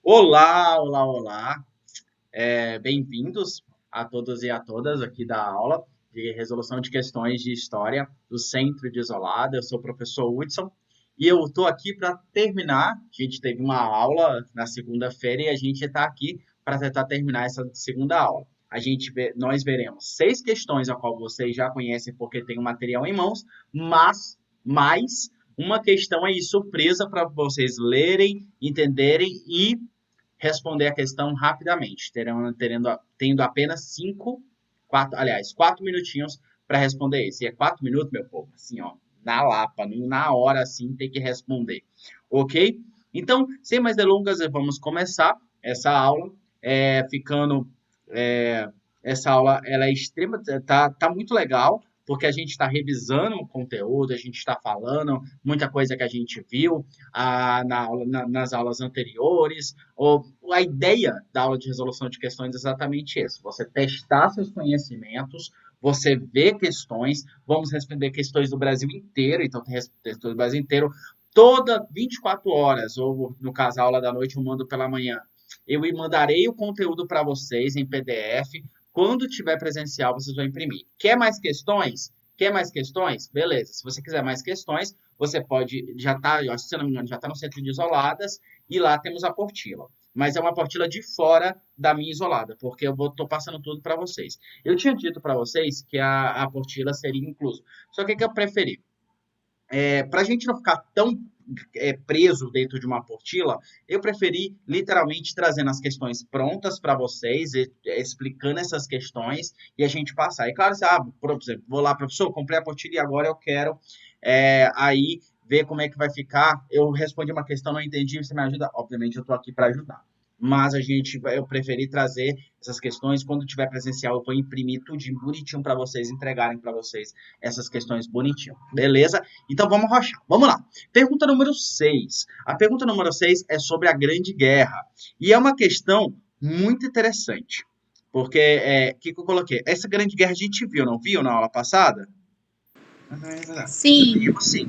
Olá, olá, olá. Bem-vindos a todos e a todas aqui da aula de resolução de questões de história do Centro de Isolada. Eu sou o professor Hudson e eu estou aqui para terminar. A gente teve uma aula na segunda-feira e a gente está aqui para tentar terminar essa segunda aula. Nós veremos 6 questões, a qual vocês já conhecem porque tem o material em mãos, mas mais uma questão aí surpresa para vocês lerem, entenderem e responder a questão rapidamente, tendo apenas 4 minutinhos para responder isso. E é 4 minutos, meu povo, assim, ó, na lapa, na hora assim, tem que responder. Ok? Então, sem mais delongas, vamos começar essa aula, ficando. é, Essa aula ela é extrema, tá muito legal, porque a gente está revisando o conteúdo, a gente está falando muita coisa que a gente viu nas aulas anteriores, ou a ideia da aula de resolução de questões é exatamente isso: você testar seus conhecimentos, você ver questões, vamos responder questões do Brasil inteiro, então tem questões do Brasil inteiro, toda 24 horas, ou no caso, a aula da noite eu mando pela manhã. Eu mandarei o conteúdo para vocês em PDF. Quando tiver presencial, vocês vão imprimir. Quer mais questões? Quer mais questões? Beleza. Se você quiser mais questões, você pode, já está, se eu não me engano, já está no centro de isoladas, e lá temos a apostila. Mas é uma apostila de fora da minha isolada, porque eu estou passando tudo para vocês. Eu tinha dito para vocês que a apostila seria incluso. Só que o que eu preferi? Para a gente não ficar tão preso dentro de uma apostila, eu preferi literalmente trazendo as questões prontas para vocês, explicando essas questões e a gente passar. E claro, por exemplo, vou lá, professor, comprei a apostila e agora eu quero aí ver como é que vai ficar. Eu respondi uma questão, não entendi, você me ajuda? Obviamente, eu estou aqui para ajudar. Mas eu preferi trazer essas questões. Quando tiver presencial, eu vou imprimir tudo bonitinho para vocês, entregarem para vocês essas questões bonitinho. Beleza? Então vamos rochar. Vamos lá. Pergunta número 6. A pergunta número 6 é sobre a Grande Guerra. E é uma questão muito interessante. Porque, que eu coloquei? Essa Grande Guerra a gente viu, não viu na aula passada? Sim, Vimos sim.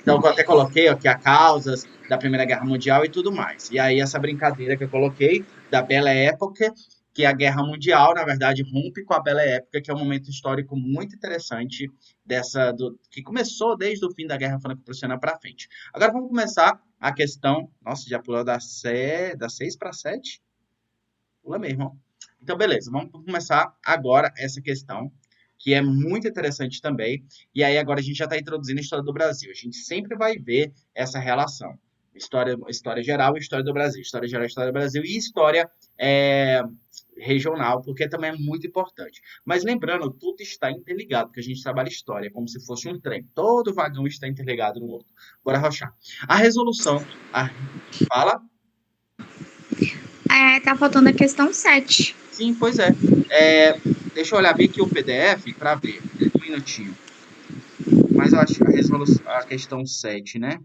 Então, eu até coloquei aqui as causas da Primeira Guerra Mundial e tudo mais. E aí, essa brincadeira que eu coloquei da Bela Época, que a Guerra Mundial, na verdade, rompe com a Bela Época, que é um momento histórico muito interessante que começou desde o fim da Guerra Franco-Prussiana para frente. Agora vamos começar a questão. Nossa, já pulou da 6 para 7? Pula mesmo. Ó. Então, beleza, vamos começar agora essa questão, que é muito interessante também. E aí, agora a gente já está introduzindo a história do Brasil. A gente sempre vai ver essa relação. História geral e história do Brasil. História geral, história do Brasil e história é, regional, porque também é muito importante. Mas lembrando, tudo está interligado, porque a gente trabalha história, como se fosse um trem. Todo vagão está interligado no outro. Bora rochar. A resolução. Fala? tá faltando a questão 7. Sim, pois é. É, deixa eu olhar bem aqui o PDF para ver. Um minutinho. Mas eu acho a questão 7, né?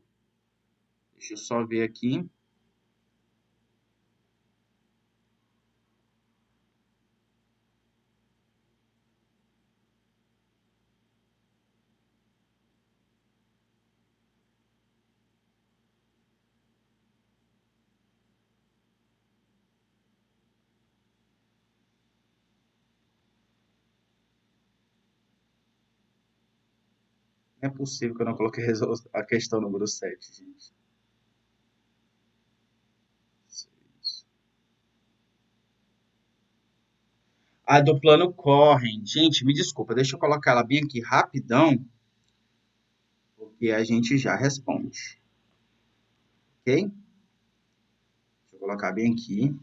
Deixa eu só ver aqui. Não é possível que eu não coloquei a questão número 7, gente. A do plano Correm. Gente, me desculpa, deixa eu colocar ela bem aqui rapidão, porque a gente já responde. Ok? Deixa eu colocar bem aqui.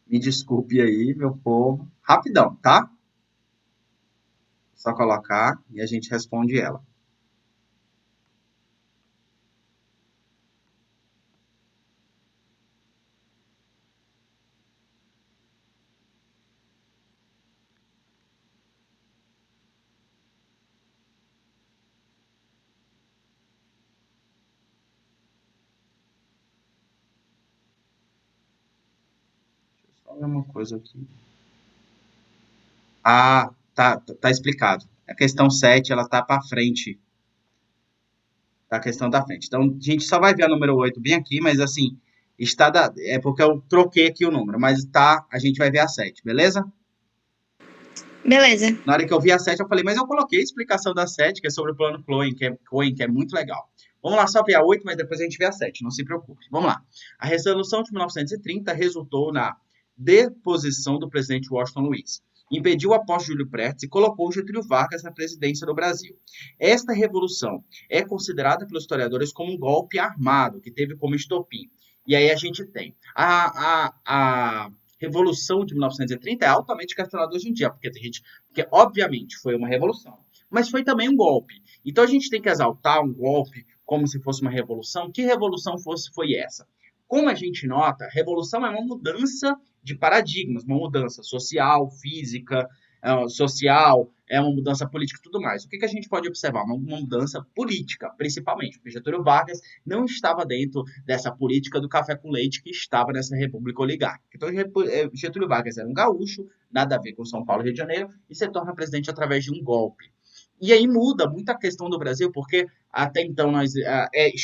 Me desculpe aí, meu povo. Rapidão, tá? Só colocar e a gente responde ela. Só ver uma coisa aqui. Tá explicado. A questão 7 ela tá para frente. da questão da frente. Então, a gente só vai ver a número 8 bem aqui, mas assim, é porque eu troquei aqui o número, mas tá, a gente vai ver a 7, beleza? Beleza. Na hora que eu vi a 7, eu falei, mas eu coloquei a explicação da 7, que é sobre o plano Cohen, que é muito legal. Vamos lá, só ver a 8, mas depois a gente vê a 7, não se preocupe. Vamos lá. A resolução de 1930 resultou na deposição do presidente Washington Luiz. Impediu a posse de Júlio Prestes e colocou Getúlio Vargas na presidência do Brasil. Esta revolução é considerada pelos historiadores como um golpe armado, que teve como estopim. E aí a gente tem a Revolução de 1930 é altamente questionada hoje em dia, porque tem gente que, obviamente, foi uma revolução, mas foi também um golpe. Então a gente tem que exaltar um golpe como se fosse uma revolução. Que revolução foi essa? Como a gente nota, revolução é uma mudança de paradigmas, uma mudança social, física, social, é uma mudança política e tudo mais. O que a gente pode observar? Uma mudança política, principalmente, porque Getúlio Vargas não estava dentro dessa política do café com leite que estava nessa república oligárquica. Então, Getúlio Vargas era um gaúcho, nada a ver com São Paulo e Rio de Janeiro, e se torna presidente através de um golpe. E aí muda muito a questão do Brasil, porque até então nós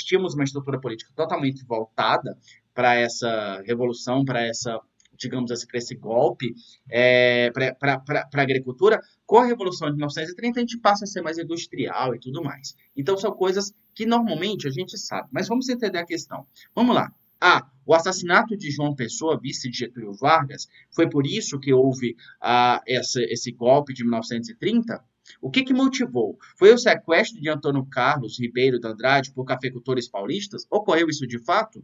tínhamos uma estrutura política totalmente voltada para essa revolução, para essa, digamos assim, para esse golpe, para a agricultura. Com a Revolução de 1930, a gente passa a ser mais industrial e tudo mais. Então, são coisas que normalmente a gente sabe. Mas vamos entender a questão. Vamos lá. O assassinato de João Pessoa, vice de Getúlio Vargas, foi por isso que houve esse golpe de 1930? O que motivou? Foi o sequestro de Antônio Carlos Ribeiro de Andrade por cafeicultores paulistas? Ocorreu isso de fato?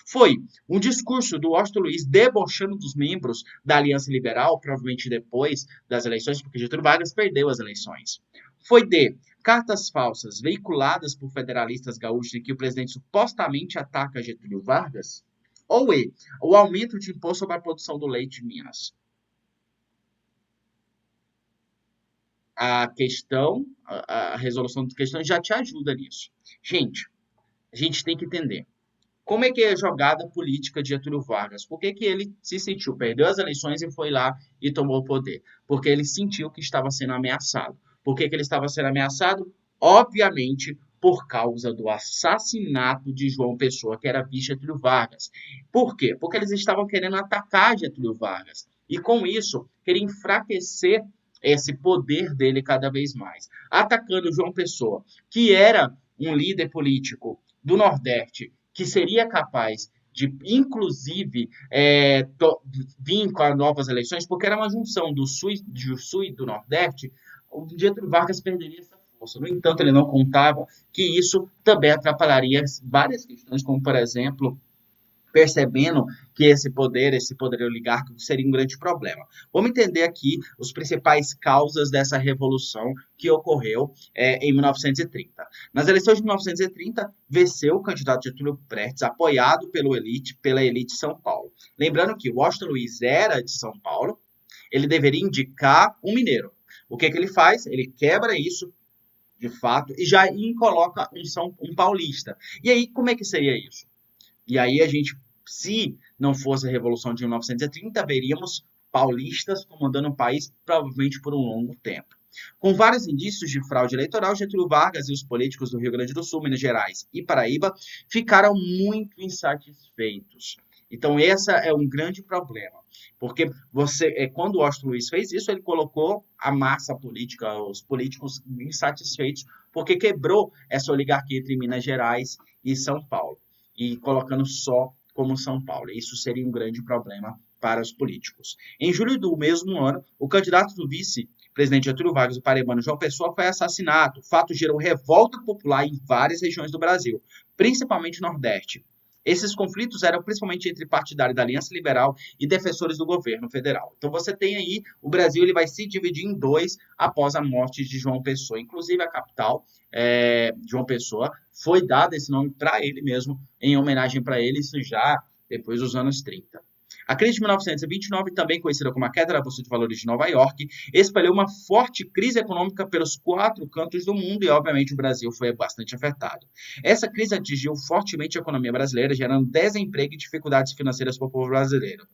Foi um discurso do Washington Luiz debochando dos membros da Aliança Liberal, provavelmente depois das eleições, porque Getúlio Vargas perdeu as eleições. Foi de cartas falsas veiculadas por federalistas gaúchos em que o presidente supostamente ataca Getúlio Vargas? Ou o aumento de imposto sobre a produção do leite em Minas? A resolução das questões já te ajuda nisso. Gente, a gente tem que entender. Como é que é a jogada política de Getúlio Vargas? Por que ele se sentiu, perdeu as eleições e foi lá e tomou o poder? Porque ele sentiu que estava sendo ameaçado. Por que ele estava sendo ameaçado? Obviamente, por causa do assassinato de João Pessoa, que era vice Getúlio Vargas. Por quê? Porque eles estavam querendo atacar Getúlio Vargas. E com isso, queriam enfraquecer esse poder dele cada vez mais. Atacando João Pessoa, que era um líder político do Nordeste, que seria capaz de, inclusive, vir com as novas eleições, porque era uma junção do Sul e do Nordeste, o Getúlio Vargas perderia essa força. No entanto, ele não contava que isso também atrapalharia várias questões, como, por exemplo, percebendo que esse poder oligárquico seria um grande problema. Vamos entender aqui os principais causas dessa revolução que ocorreu em 1930. Nas eleições de 1930, venceu o candidato Getúlio Prestes, apoiado pela elite de São Paulo. Lembrando que Washington Luiz era de São Paulo, ele deveria indicar um mineiro. O que ele faz? Ele quebra isso, de fato, e já coloca um paulista. E aí, como é que seria isso? E aí a gente, se não fosse a Revolução de 1930, veríamos paulistas comandando o país provavelmente por um longo tempo. Com vários indícios de fraude eleitoral, Getúlio Vargas e os políticos do Rio Grande do Sul, Minas Gerais e Paraíba ficaram muito insatisfeitos. Então, esse é um grande problema, porque quando o Washington Luiz fez isso, ele colocou a massa política, os políticos insatisfeitos, porque quebrou essa oligarquia entre Minas Gerais e São Paulo, e colocando só como São Paulo. Isso seria um grande problema para os políticos. Em julho do mesmo ano, o candidato do vice-presidente Getúlio Vargas, o paraibano João Pessoa, foi assassinado. O fato gerou revolta popular em várias regiões do Brasil, principalmente no Nordeste. Esses conflitos eram principalmente entre partidários da Aliança Liberal e defensores do governo federal. Então você tem aí, o Brasil ele vai se dividir em dois após a morte de João Pessoa. Inclusive a capital, João Pessoa, foi dado esse nome para ele mesmo, em homenagem para ele, isso já depois dos anos 30. A crise de 1929, também conhecida como a queda da Bolsa de Valores de Nova York, espalhou uma forte crise econômica pelos 4 cantos do mundo e, obviamente, o Brasil foi bastante afetado. Essa crise atingiu fortemente a economia brasileira, gerando desemprego e dificuldades financeiras para o povo brasileiro.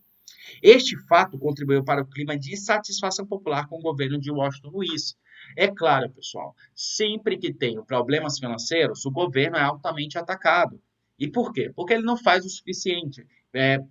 Este fato contribuiu para o clima de insatisfação popular com o governo de Washington Luiz. É claro, pessoal, sempre que tem problemas financeiros, o governo é altamente atacado. E por quê? Porque ele não faz o suficiente.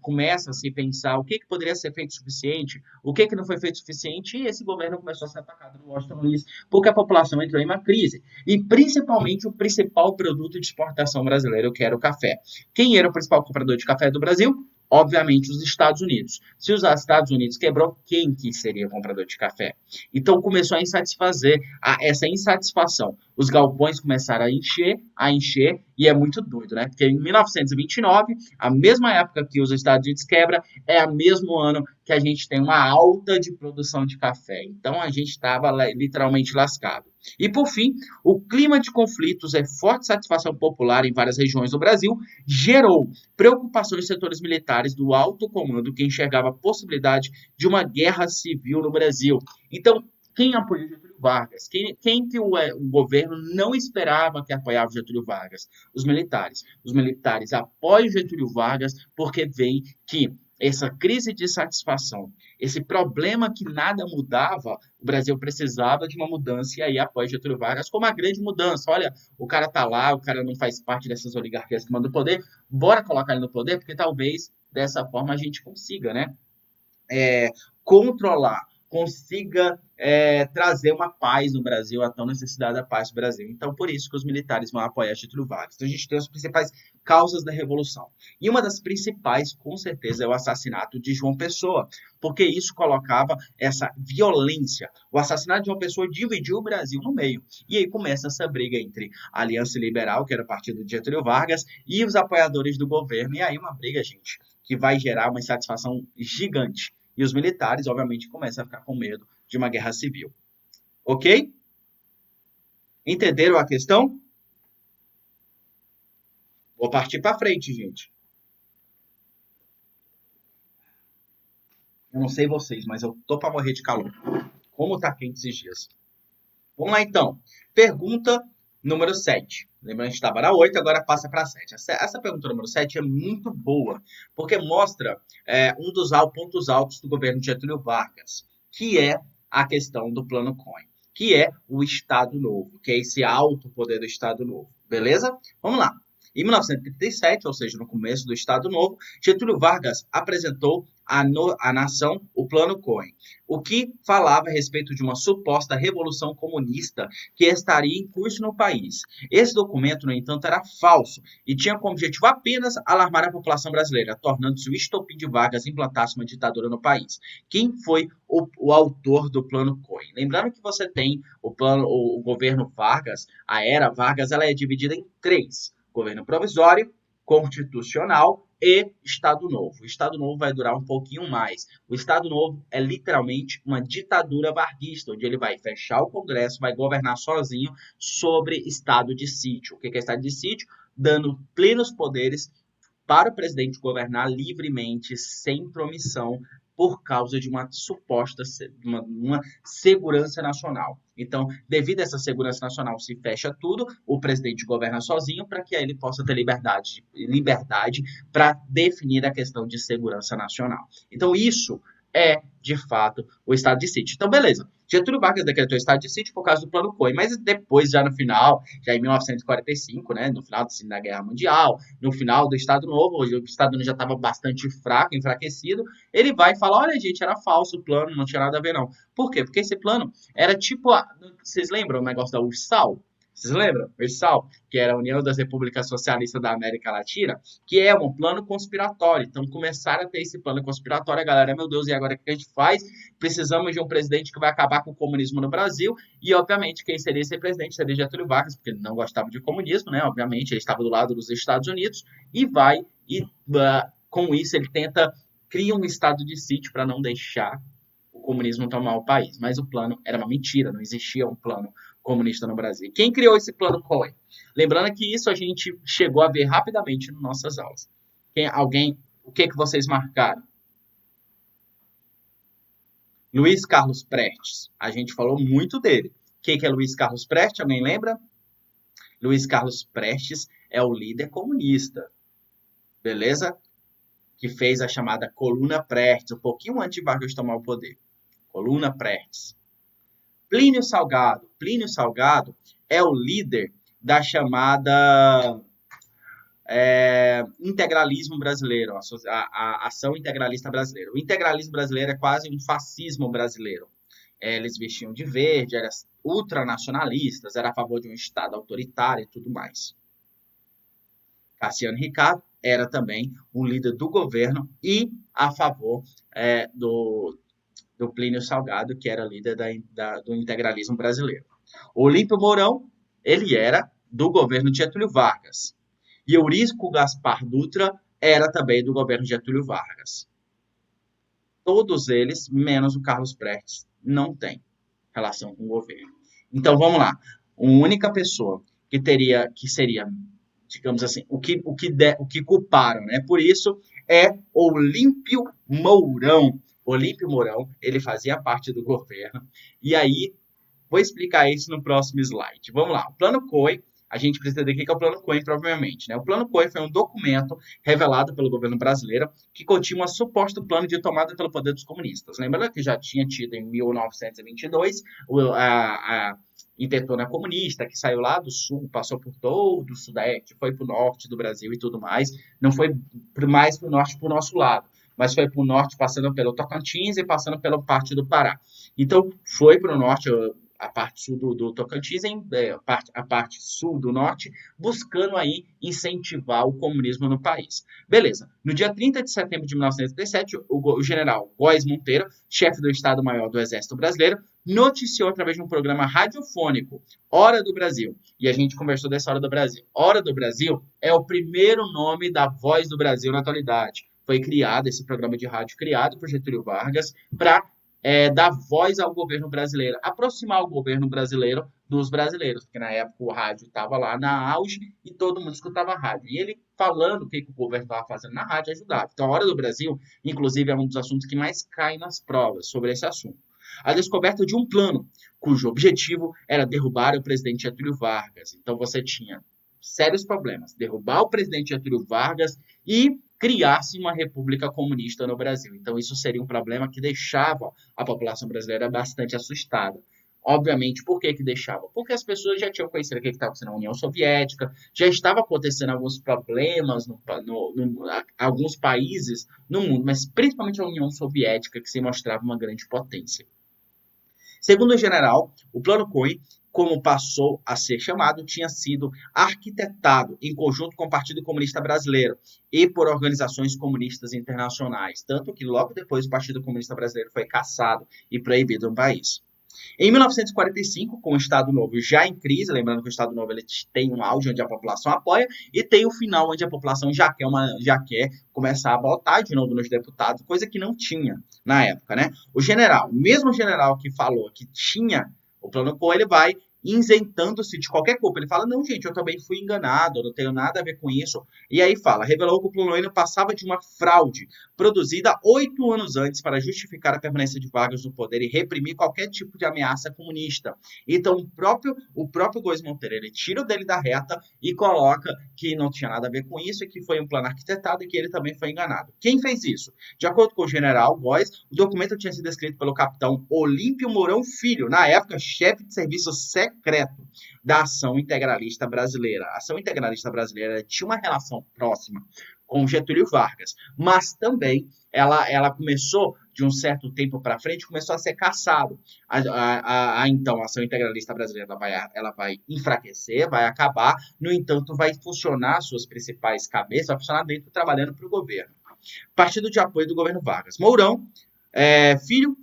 Começa a se pensar o que poderia ser feito o suficiente, o que não foi feito o suficiente, e esse governo começou a ser atacado no Washington Luiz, porque a população entrou em uma crise. E principalmente o principal produto de exportação brasileiro, que era o café. Quem era o principal comprador de café do Brasil? Obviamente, os Estados Unidos. Se os Estados Unidos quebrou, quem que seria comprador de café? Então começou a insatisfazer essa insatisfação. Os galpões começaram a encher, e é muito doido, né? Porque em 1929, a mesma época que os Estados Unidos quebra, é o mesmo ano que a gente tem uma alta de produção de café. Então a gente estava literalmente lascado. E por fim, o clima de conflitos e forte satisfação popular em várias regiões do Brasil gerou preocupações em setores militares do alto comando que enxergava a possibilidade de uma guerra civil no Brasil. Então, quem apoiou Getúlio Vargas? Quem que o governo não esperava que apoiava Getúlio Vargas? Os militares. Os militares apoiam Getúlio Vargas porque veem que essa crise de satisfação, esse problema que nada mudava, o Brasil precisava de uma mudança e aí apoia Getúlio Vargas como uma grande mudança. Olha, o cara tá lá, o cara não faz parte dessas oligarquias que mandam o poder, bora colocar ele no poder, porque talvez dessa forma a gente consiga, né? Controlar, consiga trazer uma paz no Brasil, a tão necessidade da paz no Brasil. Então, por isso que os militares vão apoiar Getúlio Vargas. Então, a gente tem as principais causas da Revolução. E uma das principais, com certeza, é o assassinato de João Pessoa, porque isso colocava essa violência. O assassinato de João Pessoa dividiu o Brasil no meio. E aí começa essa briga entre a Aliança Liberal, que era o partido de Getúlio Vargas, e os apoiadores do governo. E aí uma briga, gente, que vai gerar uma insatisfação gigante. E os militares, obviamente, começam a ficar com medo de uma guerra civil. Ok? Entenderam a questão? Vou partir para frente, gente. Eu não sei vocês, mas eu tô para morrer de calor. Como tá quente esses dias? Vamos lá, então. Pergunta número 7. Lembrando que a gente estava na 8, agora passa para 7. Essa pergunta número 7 é muito boa, porque mostra um dos pontos altos do governo de Getúlio Vargas, que é a questão do Plano COIN, que é o Estado Novo, que é esse alto poder do Estado Novo. Beleza? Vamos lá. Em 1937, ou seja, no começo do Estado Novo, Getúlio Vargas apresentou à nação o Plano COIN, o que falava a respeito de uma suposta revolução comunista que estaria em curso no país. Esse documento, no entanto, era falso e tinha como objetivo apenas alarmar a população brasileira, tornando-se o estopim de Vargas implantasse uma ditadura no país. Quem foi o autor do Plano COIN? Lembrando que você tem o governo Vargas, a era Vargas, ela é dividida em três: governo provisório, constitucional e Estado Novo. O Estado Novo vai durar um pouquinho mais. O Estado Novo é literalmente uma ditadura varguista, onde ele vai fechar o Congresso, vai governar sozinho sobre estado de sítio. O que é estado de sítio? Dando plenos poderes para o presidente governar livremente, sem intromissão, por causa de uma suposta uma segurança nacional. Então, devido a essa segurança nacional, se fecha tudo, o presidente governa sozinho para que aí ele possa ter liberdade para definir a questão de segurança nacional. Então, isso é, de fato, o estado de sítio. Então, beleza. Getúlio Vargas decretou estado de sítio por causa do Plano COIN, mas depois, já no final, já em 1945, né, no final da Guerra Mundial, no final do Estado Novo, o Estado Novo já estava bastante fraco, enfraquecido, ele vai falar, olha, gente, era falso o plano, não tinha nada a ver, não. Por quê? Porque esse plano era tipo, vocês lembram o negócio da URSAL? Vocês lembram? URSAL, que era a União das Repúblicas Socialistas da América Latina, que é um plano conspiratório. Então, começaram a ter esse plano conspiratório, a galera, meu Deus, e agora o que a gente faz? Precisamos de um presidente que vai acabar com o comunismo no Brasil, e, obviamente, quem seria esse presidente seria Getúlio Vargas, porque ele não gostava de comunismo, né? Obviamente, ele estava do lado dos Estados Unidos, e com isso, ele cria um estado de sítio para não deixar o comunismo tomar o país. Mas o plano era uma mentira, não existia um plano comunista no Brasil. Quem criou esse plano COIN? Lembrando que isso a gente chegou a ver rapidamente nas nossas aulas. O que vocês marcaram? Luiz Carlos Prestes. A gente falou muito dele. O que é Luiz Carlos Prestes? Alguém lembra? Luiz Carlos Prestes é o líder comunista. Beleza? Que fez a chamada Coluna Prestes, um pouquinho antes de Vargas tomar o poder. Coluna Prestes. Plínio Salgado. Plínio Salgado é o líder da chamada integralismo brasileiro, a ação integralista brasileira. O integralismo brasileiro é quase um fascismo brasileiro. Eles vestiam de verde, eram ultranacionalistas, era a favor de um Estado autoritário e tudo mais. Cassiano Ricardo era também um líder do governo e a favor do Plínio Salgado, que era líder do integralismo brasileiro. Olímpio Mourão, ele era do governo de Getúlio Vargas. E Eurístico Gaspar Dutra era também do governo de Getúlio Vargas. Todos eles, menos o Carlos Prestes, não tem relação com o governo. Então, vamos lá. A única pessoa que seria, digamos assim, o que culparam, né? Por isso, é Olímpio Mourão. Olímpio Mourão, ele fazia parte do governo. E aí, vou explicar isso no próximo slide. Vamos lá. O Plano COI, a gente precisa entender o que é o Plano COI, provavelmente, né? O Plano COI foi um documento revelado pelo governo brasileiro que continha um suposto plano de tomada pelo poder dos comunistas. Lembrando que já tinha tido em 1922 a intentona comunista, que saiu lá do sul, passou por todo o sudeste, foi para o norte do Brasil e tudo mais. Não foi mais para o norte, para o nosso lado, mas foi para o norte, passando pelo Tocantins e passando pela parte do Pará. Então, foi para o norte, a parte sul do Tocantins, a parte sul do norte, buscando aí incentivar o comunismo no país. Beleza. No dia 30 de setembro de 1937, o general Góes Monteiro, chefe do Estado-Maior do Exército Brasileiro, noticiou através de um programa radiofônico, Hora do Brasil. E a gente conversou dessa Hora do Brasil. Hora do Brasil é o primeiro nome da Voz do Brasil na atualidade. Foi criado, esse programa de rádio criado por Getúlio Vargas, para dar voz ao governo brasileiro, aproximar o governo brasileiro dos brasileiros, porque na época o rádio estava lá na auge e todo mundo escutava rádio. E ele falando o que o governo estava fazendo na rádio ajudava. Então, a Hora do Brasil, inclusive, é um dos assuntos que mais cai nas provas sobre esse assunto. A descoberta de um plano, cujo objetivo era derrubar o presidente Getúlio Vargas. Então, você tinha sérios problemas. Derrubar o presidente Getúlio Vargas e criar-se uma república comunista no Brasil. Então, isso seria um problema que deixava a população brasileira bastante assustada. Obviamente, por que deixava? Porque as pessoas já tinham conhecido o que estava acontecendo na União Soviética, já estava acontecendo alguns problemas em alguns países no mundo, mas principalmente a União Soviética, que se mostrava uma grande potência. Segundo o general, o Plano COI, como passou a ser chamado, tinha sido arquitetado em conjunto com o Partido Comunista Brasileiro e por organizações comunistas internacionais, tanto que logo depois o Partido Comunista Brasileiro foi cassado e proibido no país. Em 1945, com o Estado Novo já em crise, lembrando que o Estado Novo ele tem um auge onde a população apoia e tem o final onde a população já quer começar a votar de novo nos deputados, coisa que não tinha na época, né? O mesmo general que falou que tinha o Plano COI, ele vai isentando-se de qualquer culpa. Ele fala, não, gente, eu também fui enganado, eu não tenho nada a ver com isso. E aí revelou que o Plano passava de uma fraude produzida 8 anos antes para justificar a permanência de Vargas no poder e reprimir qualquer tipo de ameaça comunista. Então, o próprio Góes Monteiro, ele tira o dele da reta e coloca que não tinha nada a ver com isso e que foi um plano arquitetado e que ele também foi enganado. Quem fez isso? De acordo com o general Góes, o documento tinha sido escrito pelo capitão Olímpio Mourão Filho, na época chefe de serviço secreto da Ação Integralista Brasileira. A Ação Integralista Brasileira tinha uma relação próxima com Getúlio Vargas, mas também ela começou, de um certo tempo para frente, começou a ser caçado. Então, a Ação Integralista Brasileira ela vai enfraquecer, vai acabar, no entanto, vai funcionar suas principais cabeças, vai funcionar dentro, trabalhando para o governo. Partido de apoio do governo Vargas. Mourão Filho,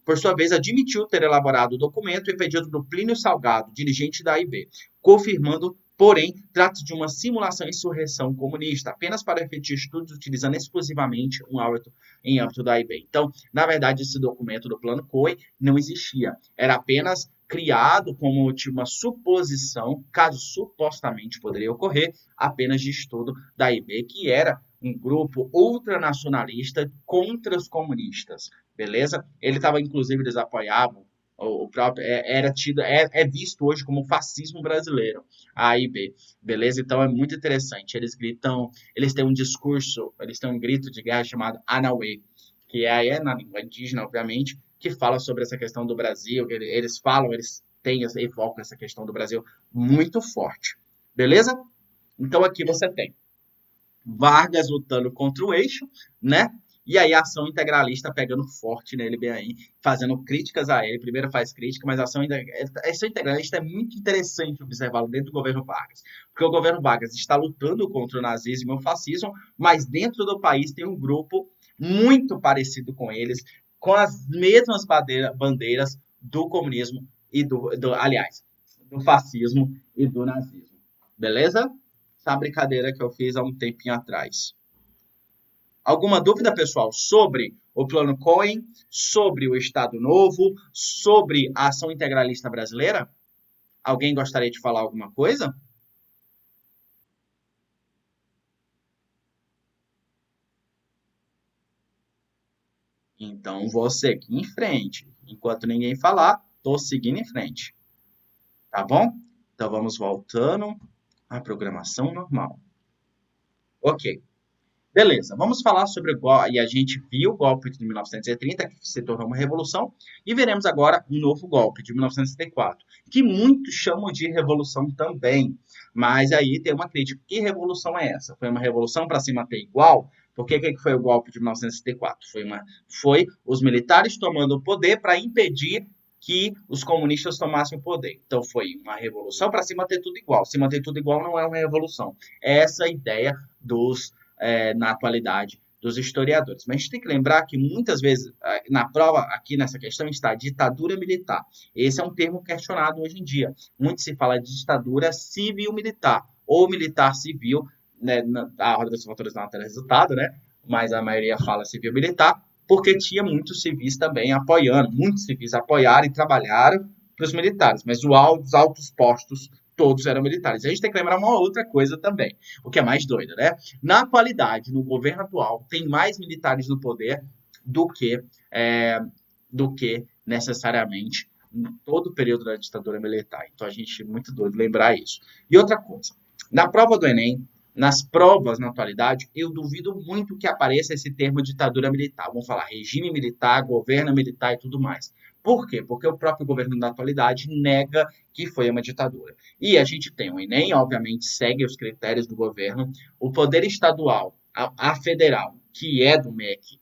por sua vez, admitiu ter elaborado o documento em pedido do Plínio Salgado, dirigente da AIB, confirmando, porém, trata-se de uma simulação e insurreição comunista, apenas para efeito de estudos, utilizando exclusivamente em âmbito da AIB. Então, na verdade, esse documento do Plano COI não existia. Era apenas criado como uma suposição, caso supostamente poderia ocorrer, apenas de estudo da AIB, que era um grupo ultranacionalista contra os comunistas, beleza? Ele estava, inclusive, eles apoiavam o próprio, é visto hoje como fascismo brasileiro, a AIB, beleza? Então é muito interessante, eles têm um discurso, eles têm um grito de guerra chamado Anauê, que é na língua indígena, obviamente, que fala sobre essa questão do Brasil, eles falam, eles evocam essa questão do Brasil muito forte. Beleza? Então aqui você tem Vargas lutando contra o eixo, né? E aí a ação integralista pegando forte nele bem aí, fazendo críticas a ele. Primeiro faz crítica, mas a ação integralista é muito interessante observá-lo dentro do governo Vargas. Porque o governo Vargas está lutando contra o nazismo e o fascismo, mas dentro do país tem um grupo muito parecido com eles, com as mesmas bandeiras do comunismo e aliás, do fascismo e do nazismo. Beleza? Essa brincadeira que eu fiz há um tempinho atrás. Alguma dúvida, pessoal, sobre o Plano Cohen, sobre o Estado Novo, sobre a ação integralista brasileira? Alguém gostaria de falar alguma coisa? Então, vou seguir em frente. Enquanto ninguém falar, estou seguindo em frente. Tá bom? Então, vamos voltando à programação normal. Ok. Beleza, vamos falar sobre o golpe, e a gente viu o golpe de 1930, que se tornou uma revolução, e veremos agora um novo golpe, de 1964, que muitos chamam de revolução também, mas aí tem uma crítica, que revolução é essa? Foi uma revolução para se manter igual? Porque o que foi o golpe de 1964? Foi os militares tomando o poder para impedir que os comunistas tomassem o poder. Então foi uma revolução para se manter tudo igual. Se manter tudo igual não é uma revolução. É essa a ideia na atualidade dos historiadores. Mas a gente tem que lembrar que muitas vezes, na prova, aqui nessa questão, está ditadura militar. Esse é um termo questionado hoje em dia. Muito se fala de ditadura civil-militar, ou militar-civil, né, a ordem dos fatores não tem resultado, né? Mas a maioria fala civil-militar, porque tinha muitos civis também apoiando, muitos civis apoiaram e trabalharam para os militares, mas os altos postos todos eram militares. A gente tem que lembrar uma outra coisa também, o que é mais doido, né? Na atualidade, no governo atual, tem mais militares no poder do que necessariamente em todo o período da ditadura militar. Então a gente é muito doido lembrar isso. E outra coisa, na prova do Enem, nas provas na atualidade, eu duvido muito que apareça esse termo ditadura militar. Vamos falar regime militar, governo militar e tudo mais. Por quê? Porque o próprio governo da atualidade nega que foi uma ditadura. E a gente tem o Enem, obviamente, segue os critérios do governo. O poder estadual, a federal, que é do MEC,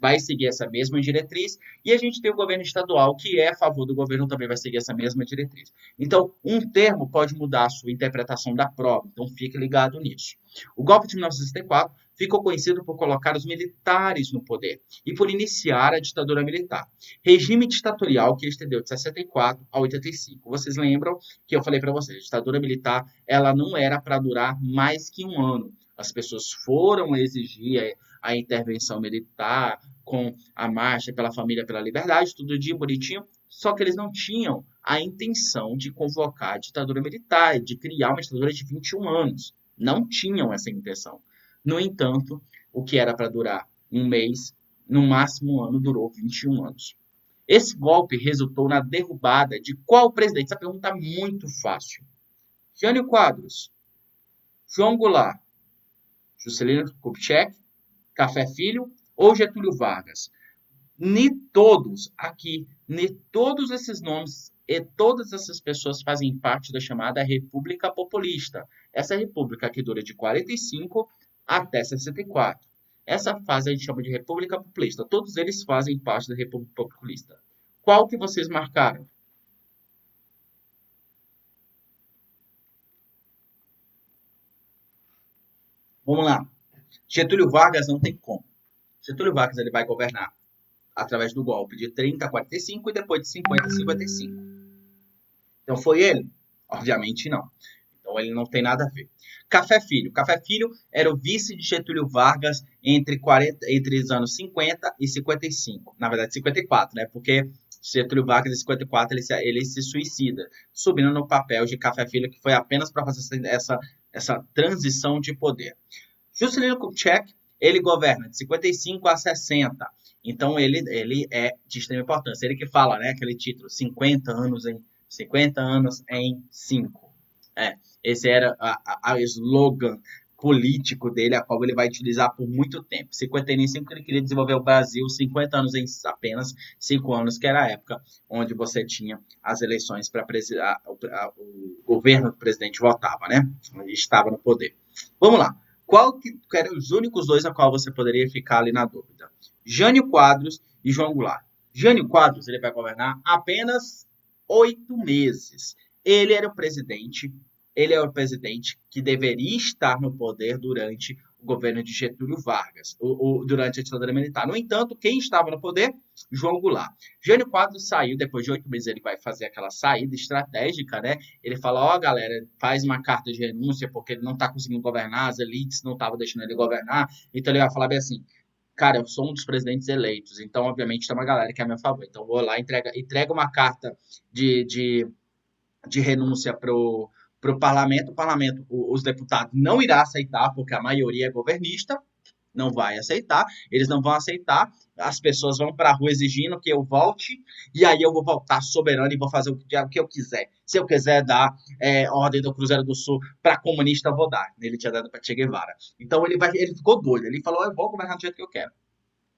vai seguir essa mesma diretriz, e a gente tem o governo estadual, que é a favor do governo, também vai seguir essa mesma diretriz. Então, um termo pode mudar a sua interpretação da prova, então fique ligado nisso. O golpe de 1964 ficou conhecido por colocar os militares no poder e por iniciar a ditadura militar. Regime ditatorial que estendeu de 64 a 85. Vocês lembram que eu falei para vocês, a ditadura militar ela não era para durar mais que um ano. As pessoas foram exigir a intervenção militar com a marcha pela família, pela liberdade, tudo dia bonitinho, só que eles não tinham a intenção de convocar a ditadura militar, de criar uma ditadura de 21 anos. Não tinham essa intenção. No entanto, o que era para durar um mês, no máximo um ano, durou 21 anos. Esse golpe resultou na derrubada de qual presidente? Essa pergunta é muito fácil. Jânio Quadros, João Goulart, Juscelino Kubitschek, Café Filho ou Getúlio Vargas. Todos esses nomes e todas essas pessoas fazem parte da chamada República Populista. Essa república que dura de 45 até 64. Essa fase a gente chama de República Populista. Todos eles fazem parte da República Populista. Qual que vocês marcaram? Vamos lá. Getúlio Vargas não tem como. Getúlio Vargas ele vai governar através do golpe de 30 a 45 e depois de 50 a 55. Então foi ele? Obviamente não. Então ele não tem nada a ver. Café Filho. Café Filho era o vice de Getúlio Vargas entre os anos 50 e 55. Na verdade, 54, né? Porque Getúlio Vargas, em 54, ele se suicida, subindo no papel de Café Filho, que foi apenas para fazer essa transição de poder. Juscelino Kubitschek, ele governa de 55 a 60. Então, ele é de extrema importância. Ele que fala, né, aquele título, 50 anos em 5. Esse era a slogan político dele, a qual ele vai utilizar por muito tempo. 55 ele queria desenvolver o Brasil, 50 anos em apenas 5 anos, que era a época onde você tinha as eleições para o governo que o presidente votava, né? Ele estava no poder. Vamos lá. Qual que eram os únicos dois a qual você poderia ficar ali na dúvida? Jânio Quadros e João Goulart. Jânio Quadros ele vai governar apenas 8 meses. Ele era o presidente que deveria estar no poder durante o governo de Getúlio Vargas, durante a ditadura militar. No entanto, quem estava no poder? João Goulart. Jânio Quadros saiu, depois de 8 meses ele vai fazer aquela saída estratégica, né? Ele fala, ó, galera, faz uma carta de renúncia porque ele não está conseguindo governar, as elites não estavam deixando ele governar, então ele vai falar bem assim, cara, eu sou um dos presidentes eleitos, então obviamente tem uma galera que é a meu favor, então vou lá, entrega uma carta de renúncia para o parlamento, os deputados não irá aceitar, porque a maioria é governista, não vai aceitar, eles não vão aceitar, as pessoas vão para a rua exigindo que eu volte, e aí eu vou voltar soberano e vou fazer o que eu quiser. Se eu quiser dar ordem do Cruzeiro do Sul para comunista, eu vou dar. Ele tinha dado para Che Guevara. Então ele ficou doido, ele falou, eu vou governar do jeito que eu quero.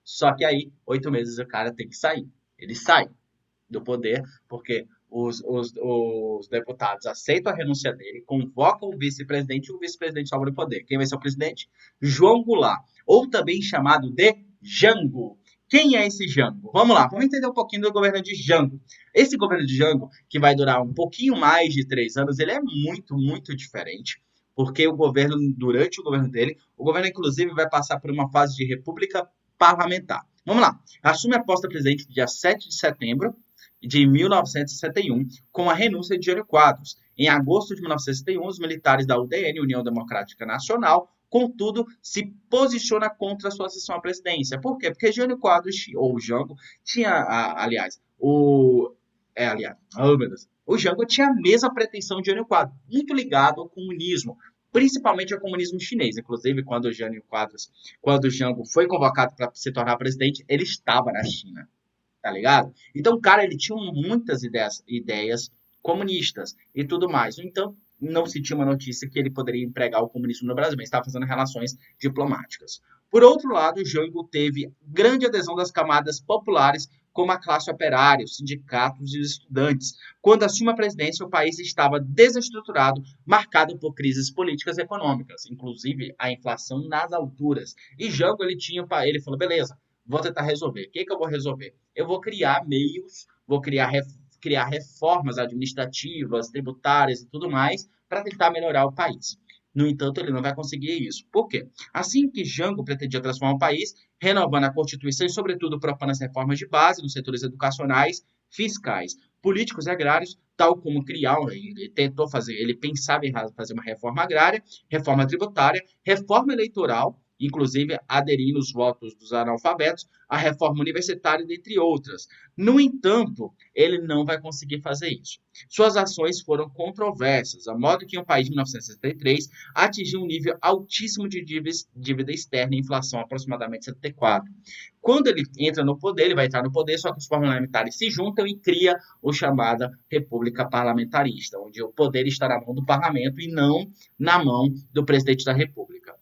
Só que aí, 8 meses o cara tem que sair. Ele sai do poder, porque os deputados aceitam a renúncia dele, convocam o vice-presidente e o vice-presidente sobe do poder. Quem vai ser o presidente? João Goulart, ou também chamado de Jango. Quem é esse Jango? Vamos lá, vamos entender um pouquinho do governo de Jango. Esse governo de Jango, que vai durar um pouquinho mais de 3 anos, ele é muito, muito diferente, porque durante o governo dele, o governo inclusive vai passar por uma fase de república parlamentar. Vamos lá, assume a posta presidente dia 7 de setembro de 1961, com a renúncia de Jânio Quadros. Em agosto de 1961, os militares da UDN, União Democrática Nacional, contudo, se posiciona contra a sua ascensão à presidência. Por quê? Porque Jânio Quadros, ou Jango, tinha, o Jango tinha a mesma pretensão de Jânio Quadros, muito ligado ao comunismo, principalmente ao comunismo chinês. Inclusive, quando o Jango foi convocado para se tornar presidente, ele estava na China. Tá ligado? Então, o cara, ele tinha muitas ideias comunistas e tudo mais. Então, não se tinha uma notícia que ele poderia empregar o comunismo no Brasil, mas estava fazendo relações diplomáticas. Por outro lado, o Jango teve grande adesão das camadas populares, como a classe operária, os sindicatos e os estudantes. Quando assume a presidência, o país estava desestruturado, marcado por crises políticas e econômicas, inclusive a inflação nas alturas. E Jango, ele falou, beleza, vou tentar resolver. O que eu vou resolver? Eu vou criar meios, vou criar reformas administrativas, tributárias e tudo mais para tentar melhorar o país. No entanto, ele não vai conseguir isso. Por quê? Assim que Jango pretendia transformar o país, renovando a Constituição e, sobretudo, propondo as reformas de base nos setores educacionais, fiscais, políticos e agrários, tal como ele pensava em fazer uma reforma agrária, reforma tributária, reforma eleitoral, inclusive aderindo os votos dos analfabetos, a reforma universitária, dentre outras. No entanto, ele não vai conseguir fazer isso. Suas ações foram controversas, a modo que o país, em 1963, atingiu um nível altíssimo de dívida externa e inflação, aproximadamente 74. Quando ele entra no poder, ele vai entrar no poder, só que os parlamentares se juntam e cria o chamada República Parlamentarista, onde o poder está na mão do parlamento e não na mão do presidente da República.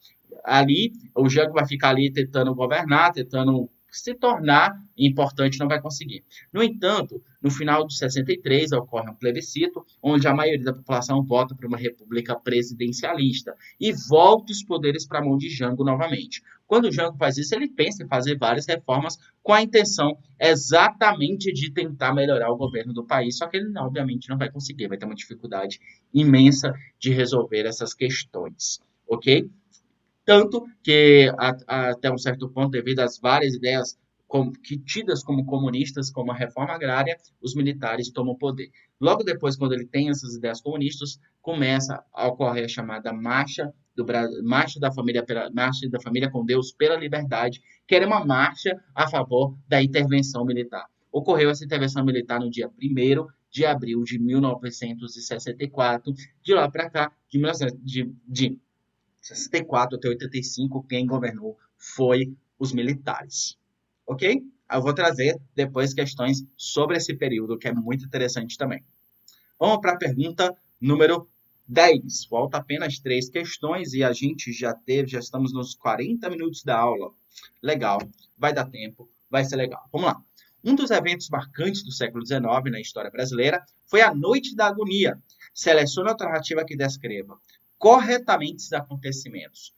Ali, o Jango vai ficar ali tentando governar, tentando se tornar importante, não vai conseguir. No entanto, no final de 63, ocorre um plebiscito, onde a maioria da população vota para uma república presidencialista e volta os poderes para a mão de Jango novamente. Quando o Jango faz isso, ele pensa em fazer várias reformas com a intenção exatamente de tentar melhorar o governo do país, só que ele, obviamente, não vai conseguir, vai ter uma dificuldade imensa de resolver essas questões, ok? Tanto que, até um certo ponto, devido às várias ideias tidas como comunistas, como a reforma agrária, os militares tomam o poder. Logo depois, quando ele tem essas ideias comunistas, começa a ocorrer a chamada Marcha da Família com Deus pela Liberdade, que era uma marcha a favor da intervenção militar. Ocorreu essa intervenção militar no dia 1º de abril de 1964. De lá para cá, de 64 até 85, quem governou foi os militares. Ok? Eu vou trazer depois questões sobre esse período, que é muito interessante também. Vamos para a pergunta número 10. Falta apenas 3 questões e a gente já estamos nos 40 minutos da aula. Legal, vai dar tempo, vai ser legal. Vamos lá. Um dos eventos marcantes do século XIX na história brasileira foi a Noite da Agonia. Selecione a alternativa que descreva corretamente esses acontecimentos.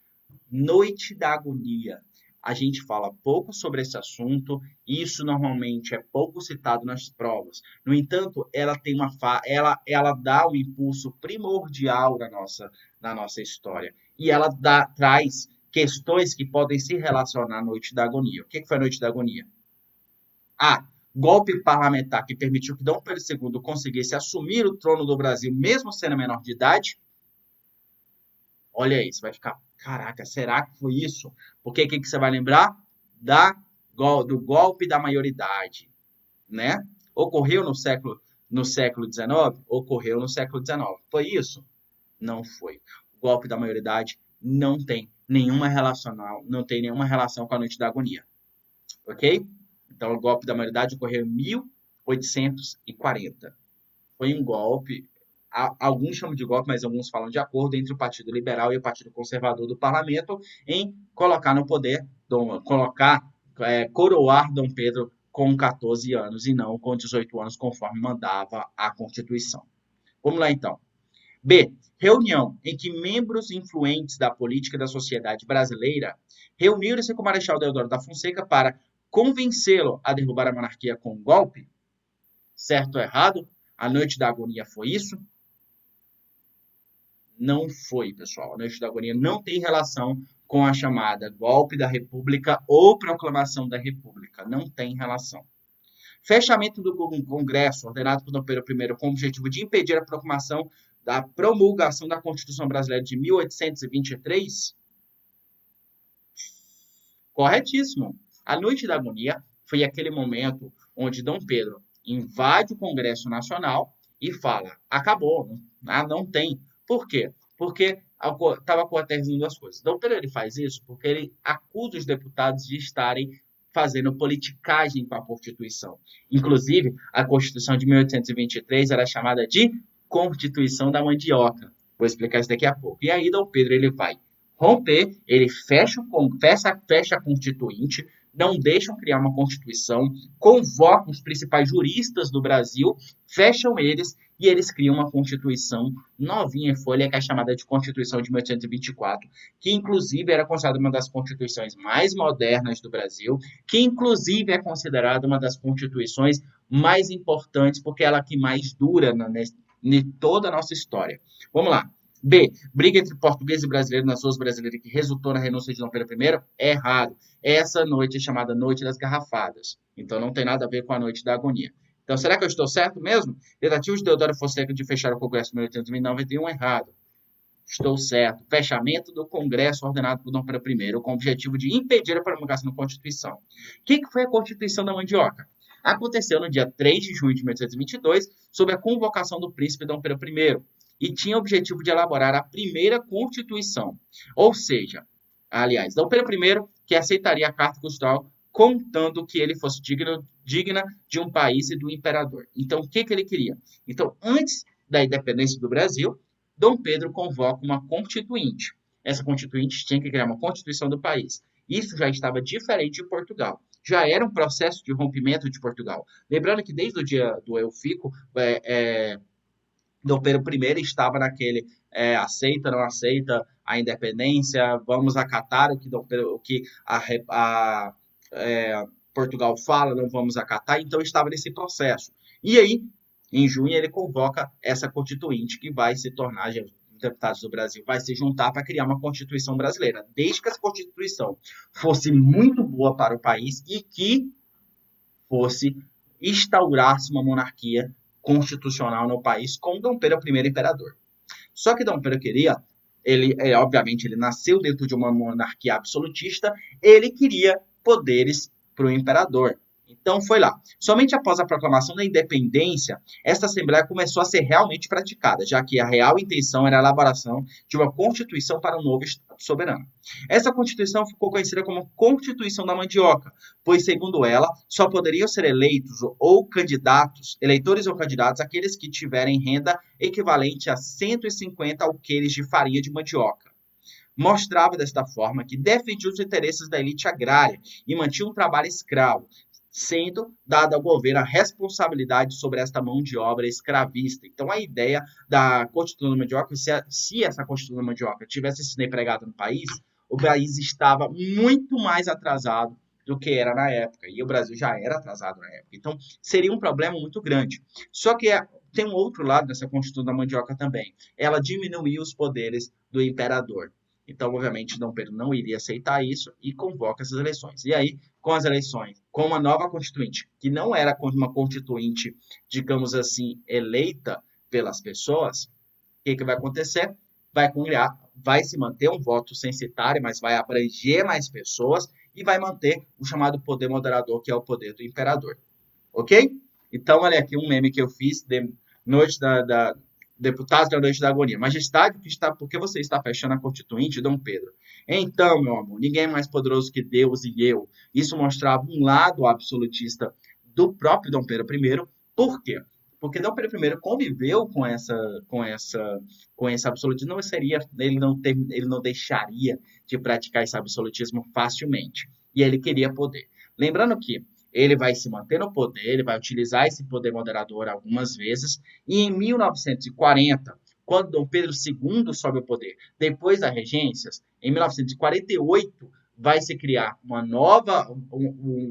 Noite da Agonia. A gente fala pouco sobre esse assunto, e isso normalmente é pouco citado nas provas. No entanto, ela tem ela dá um impulso primordial na nossa história. E ela traz questões que podem se relacionar à Noite da Agonia. O que foi a Noite da Agonia? A. Golpe parlamentar que permitiu que Dom Pedro II conseguisse assumir o trono do Brasil, mesmo sendo menor de idade. Olha aí, você vai ficar, caraca, será que foi isso? Porque o que você vai lembrar? Do golpe da maioridade, né? Ocorreu no século XIX? Ocorreu no século XIX. Foi isso? Não foi. O golpe da maioridade não tem nenhuma relação com a Noite da Agonia. Ok? Então, o golpe da maioridade ocorreu em 1840. Foi um golpe, alguns chamam de golpe, mas alguns falam de acordo entre o Partido Liberal e o Partido Conservador do Parlamento em colocar no poder, coroar Dom Pedro com 14 anos e não com 18 anos, conforme mandava a Constituição. Vamos lá, então. B. Reunião em que membros influentes da política e da sociedade brasileira reuniram-se com o Marechal Deodoro da Fonseca para convencê-lo a derrubar a monarquia com um golpe? Certo ou errado? A Noite da Agonia foi isso? Não foi, pessoal. A Noite da Agonia não tem relação com a chamada golpe da República ou proclamação da República. Não tem relação. Fechamento do Congresso, ordenado por Dom Pedro I com o objetivo de impedir a proclamação da promulgação da Constituição Brasileira de 1823? Corretíssimo. A Noite da Agonia foi aquele momento onde Dom Pedro invade o Congresso Nacional e fala, acabou, não tem. Por quê? Porque estava acontecendo as coisas. Dom Pedro ele faz isso porque ele acusa os deputados de estarem fazendo politicagem com a Constituição. Inclusive, a Constituição de 1823 era chamada de Constituição da Mandioca. Vou explicar isso daqui a pouco. E aí Dom Pedro ele vai romper, ele fecha a Constituinte, não deixam criar uma Constituição, convocam os principais juristas do Brasil, fecham eles e eles criam uma Constituição novinha em folha, que é chamada de Constituição de 1824, que inclusive era considerada uma das constituições mais modernas do Brasil, que inclusive é considerada uma das constituições mais importantes, porque ela é a que mais dura em toda a nossa história. Vamos lá. B. Briga entre português e brasileiro nas ruas brasileiras que resultou na renúncia de Dom Pedro I? É errado. Essa noite é chamada Noite das Garrafadas. Então não tem nada a ver com a Noite da Agonia. Então será que eu estou certo mesmo? Tentativa de Deodoro Fonseca de fechar o Congresso em 1891? Errado. Estou certo. Fechamento do Congresso ordenado por Dom Pedro I com o objetivo de impedir a promulgação da Constituição. O que foi a Constituição da Mandioca? Aconteceu no dia 3 de junho de 1822, sob a convocação do príncipe Dom Pedro I, e tinha o objetivo de elaborar a primeira Constituição. Ou seja, aliás, Dom Pedro I que aceitaria a Carta Constitucional contando que ele fosse digna de um país e do imperador. Então, o que ele queria? Então, antes da independência do Brasil, Dom Pedro convoca uma constituinte. Essa constituinte tinha que criar uma constituição do país. Isso já estava diferente de Portugal. Já era um processo de rompimento de Portugal. Lembrando que desde o dia do Eu Fico, Dom Pedro I estava naquele aceita, não aceita a independência, vamos acatar o que Portugal fala, não vamos acatar, então estava nesse processo. E aí, em junho, ele convoca essa constituinte que vai se tornar, os deputados do Brasil vai se juntar para criar uma Constituição brasileira, desde que essa Constituição fosse muito boa para o país e que fosse instaurar-se uma monarquia constitucional no país com Dom Pedro I imperador. Só que Dom Pedro queria, obviamente ele nasceu dentro de uma monarquia absolutista, ele queria poderes para o imperador. Então foi lá. Somente após a proclamação da independência, esta Assembleia começou a ser realmente praticada, já que a real intenção era a elaboração de uma Constituição para um novo Estado soberano. Essa Constituição ficou conhecida como Constituição da Mandioca, pois, segundo ela, só poderiam ser eleitores ou candidatos, aqueles que tiverem renda equivalente a 150 alqueires de farinha de mandioca. Mostrava desta forma que defendia os interesses da elite agrária e mantinha um trabalho escravo, sendo dada ao governo a responsabilidade sobre esta mão de obra escravista. Então, a ideia da Constituição da Mandioca, se essa Constituição da Mandioca tivesse sido empregada no país, o país estava muito mais atrasado do que era na época, e o Brasil já era atrasado na época. Então, seria um problema muito grande. Só que tem um outro lado dessa Constituição da Mandioca também. Ela diminuiu os poderes do imperador. Então, obviamente, Dom Pedro não iria aceitar isso e convoca essas eleições. E aí, com as eleições, com uma nova constituinte, que não era uma constituinte, digamos assim, eleita pelas pessoas, o que vai acontecer? Vai se manter um voto censitário, mas vai abranger mais pessoas e vai manter o chamado poder moderador, que é o poder do imperador. Ok? Então, olha aqui um meme que eu fiz de noite Deputados da Noite da Agonia. Majestade, por que você está fechando a Constituinte, Dom Pedro? Então, meu amor, ninguém é mais poderoso que Deus e eu. Isso mostrava um lado absolutista do próprio Dom Pedro I. Por quê? Porque Dom Pedro I conviveu com esse absolutismo, ele não deixaria de praticar esse absolutismo facilmente. E ele queria poder. Lembrando que ele vai se manter no poder, ele vai utilizar esse poder moderador algumas vezes, e em 1940, quando Dom Pedro II sobe ao poder, depois das regências, em 1948, vai se criar um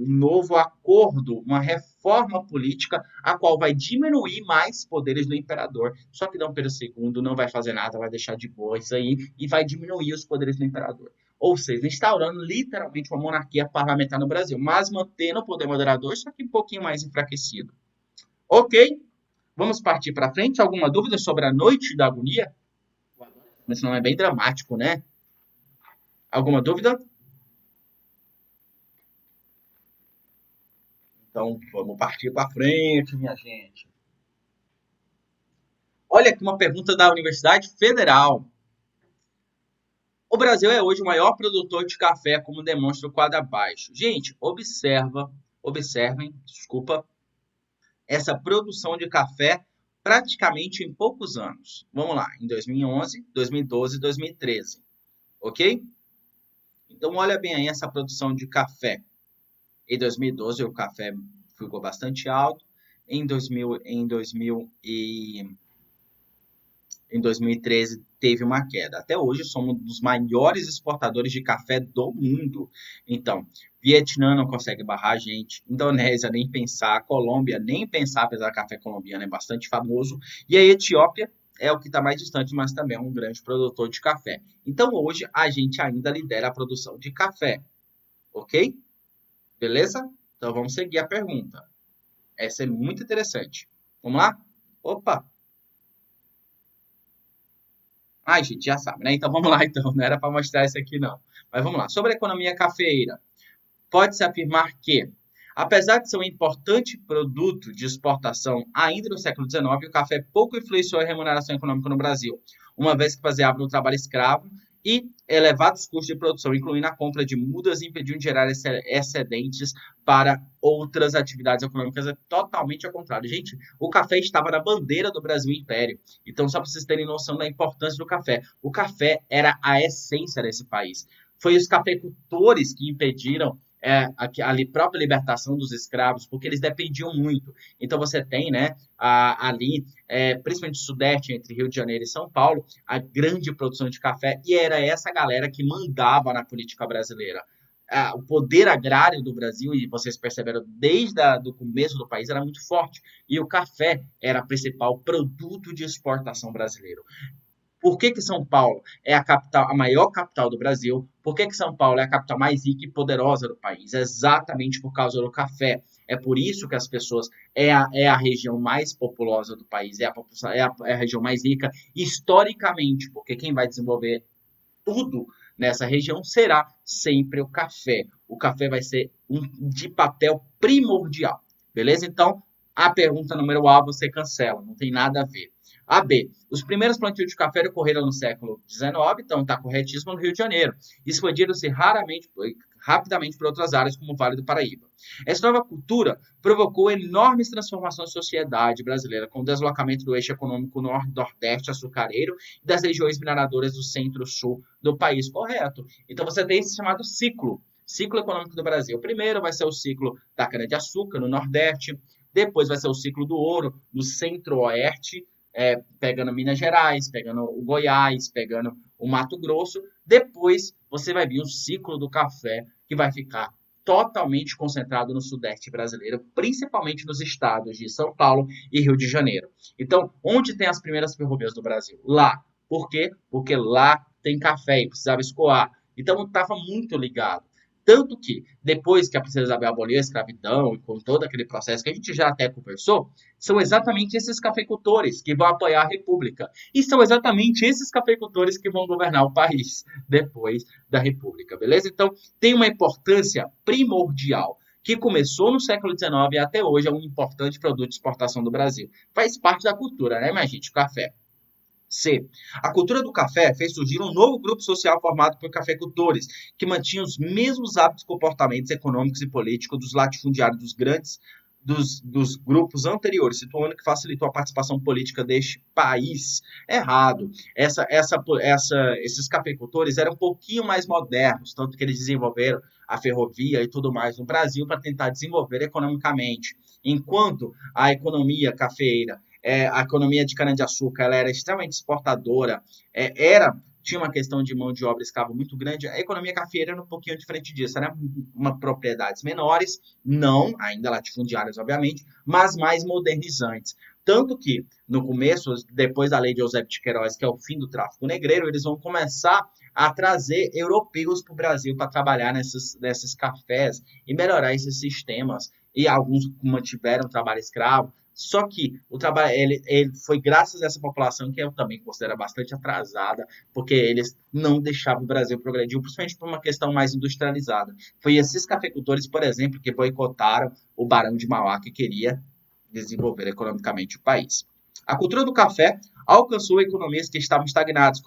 novo acordo, uma reforma política, a qual vai diminuir mais poderes do imperador. Só que Dom Pedro II não vai fazer nada, vai deixar de boa isso aí, e vai diminuir os poderes do imperador. Ou seja, instaurando literalmente uma monarquia parlamentar no Brasil, mas mantendo o poder moderador, só que um pouquinho mais enfraquecido. Ok? Vamos partir para frente. Alguma dúvida sobre a Noite da Agonia? Esse nome é bem dramático, né? Alguma dúvida? Então, vamos partir para frente, minha gente. Olha aqui uma pergunta da Universidade Federal. O Brasil é hoje o maior produtor de café, como demonstra o quadro abaixo. Gente, observem, essa produção de café praticamente em poucos anos. Vamos lá, em 2011, 2012 e 2013. Ok? Então, olha bem aí essa produção de café. Em 2012, o café ficou bastante alto. Em 2013 teve uma queda. Até hoje somos um dos maiores exportadores de café do mundo. Então, Vietnã não consegue barrar a gente, Indonésia nem pensar, Colômbia nem pensar, apesar do café colombiano é bastante famoso, e a Etiópia é o que está mais distante, mas também é um grande produtor de café. Então, hoje, a gente ainda lidera a produção de café. Ok? Beleza? Então, vamos seguir a pergunta. Essa é muito interessante. Vamos lá? Opa! Ai, gente, já sabe, né? Então vamos lá, então. Não era para mostrar isso aqui, não. Mas vamos lá. Sobre a economia cafeeira, pode-se afirmar que, apesar de ser um importante produto de exportação ainda no século XIX, o café pouco influenciou a remuneração econômica no Brasil, uma vez que baseava no trabalho escravo e elevados custos de produção, incluindo a compra de mudas, impediam de gerar excedentes para outras atividades econômicas. É totalmente ao contrário. Gente, o café estava na bandeira do Brasil Império. Então, só para vocês terem noção da importância do café. O café era a essência desse país. Foi os cafeicultores que impediram a própria libertação dos escravos, porque eles dependiam muito. Então você tem, né, ali, principalmente no Sudeste, entre Rio de Janeiro e São Paulo, a grande produção de café, e era essa galera que mandava na política brasileira. O poder agrário do Brasil, e vocês perceberam desde o começo do país, era muito forte. E o café era o principal produto de exportação brasileiro. Por que São Paulo é a maior capital do Brasil? Por que São Paulo é a capital mais rica e poderosa do país? Exatamente por causa do café. É por isso que as pessoas é a região mais populosa do país, é a região mais rica historicamente, porque quem vai desenvolver tudo nessa região será sempre o café. O café vai ser de papel primordial, beleza? Então, a pergunta número A você cancela, não tem nada a ver. A B, os primeiros plantios de café ocorreram no século XIX, então está corretíssimo, no Rio de Janeiro. Expandiram-se rapidamente por outras áreas, como o Vale do Paraíba. Essa nova cultura provocou enormes transformações na sociedade brasileira, com o deslocamento do eixo econômico nordeste açucareiro e das regiões mineradoras do centro-sul do país. Correto. Então você tem esse chamado ciclo econômico do Brasil. Primeiro vai ser o ciclo da cana-de-açúcar no Nordeste, depois vai ser o ciclo do ouro no Centro-Oeste, pegando Minas Gerais, pegando o Goiás, pegando o Mato Grosso. Depois você vai vir o ciclo do café, que vai ficar totalmente concentrado no Sudeste brasileiro, principalmente nos estados de São Paulo e Rio de Janeiro. Então, onde tem as primeiras ferrovias do Brasil? Lá. Por quê? Porque lá tem café e precisava escoar. Então, estava muito ligado. Tanto que, depois que a princesa Isabel aboliu a escravidão e com todo aquele processo que a gente já até conversou, são exatamente esses cafeicultores que vão apoiar a República. E são exatamente esses cafeicultores que vão governar o país depois da República, beleza? Então, tem uma importância primordial que começou no século XIX e até hoje é um importante produto de exportação do Brasil. Faz parte da cultura, né, minha gente? O café. C. A cultura do café fez surgir um novo grupo social formado por cafeicultores, que mantinham os mesmos hábitos, comportamentos econômicos e políticos dos latifundiários dos grupos anteriores, situando que facilitou a participação política deste país. Errado. Esses cafeicultores eram um pouquinho mais modernos, tanto que eles desenvolveram a ferrovia e tudo mais no Brasil para tentar desenvolver economicamente. Enquanto a economia cafeeira a economia de cana-de-açúcar ela era extremamente exportadora, tinha uma questão de mão de obra escrava muito grande, a economia cafeeira era um pouquinho diferente disso, era uma propriedades menores, não, ainda latifundiárias, obviamente, mas mais modernizantes. Tanto que, no começo, depois da lei de Eusébio de Queiroz, que é o fim do tráfico negreiro, eles vão começar a trazer europeus para o Brasil para trabalhar nesses cafés e melhorar esses sistemas. E alguns mantiveram o trabalho escravo. Só que o trabalho ele foi graças a essa população que eu também considero bastante atrasada, porque eles não deixavam o Brasil progredir, principalmente por uma questão mais industrializada. Foi esses cafeicultores, por exemplo, que boicotaram o Barão de Mauá, que queria desenvolver economicamente o país. A cultura do café alcançou economias que estavam estagnadas,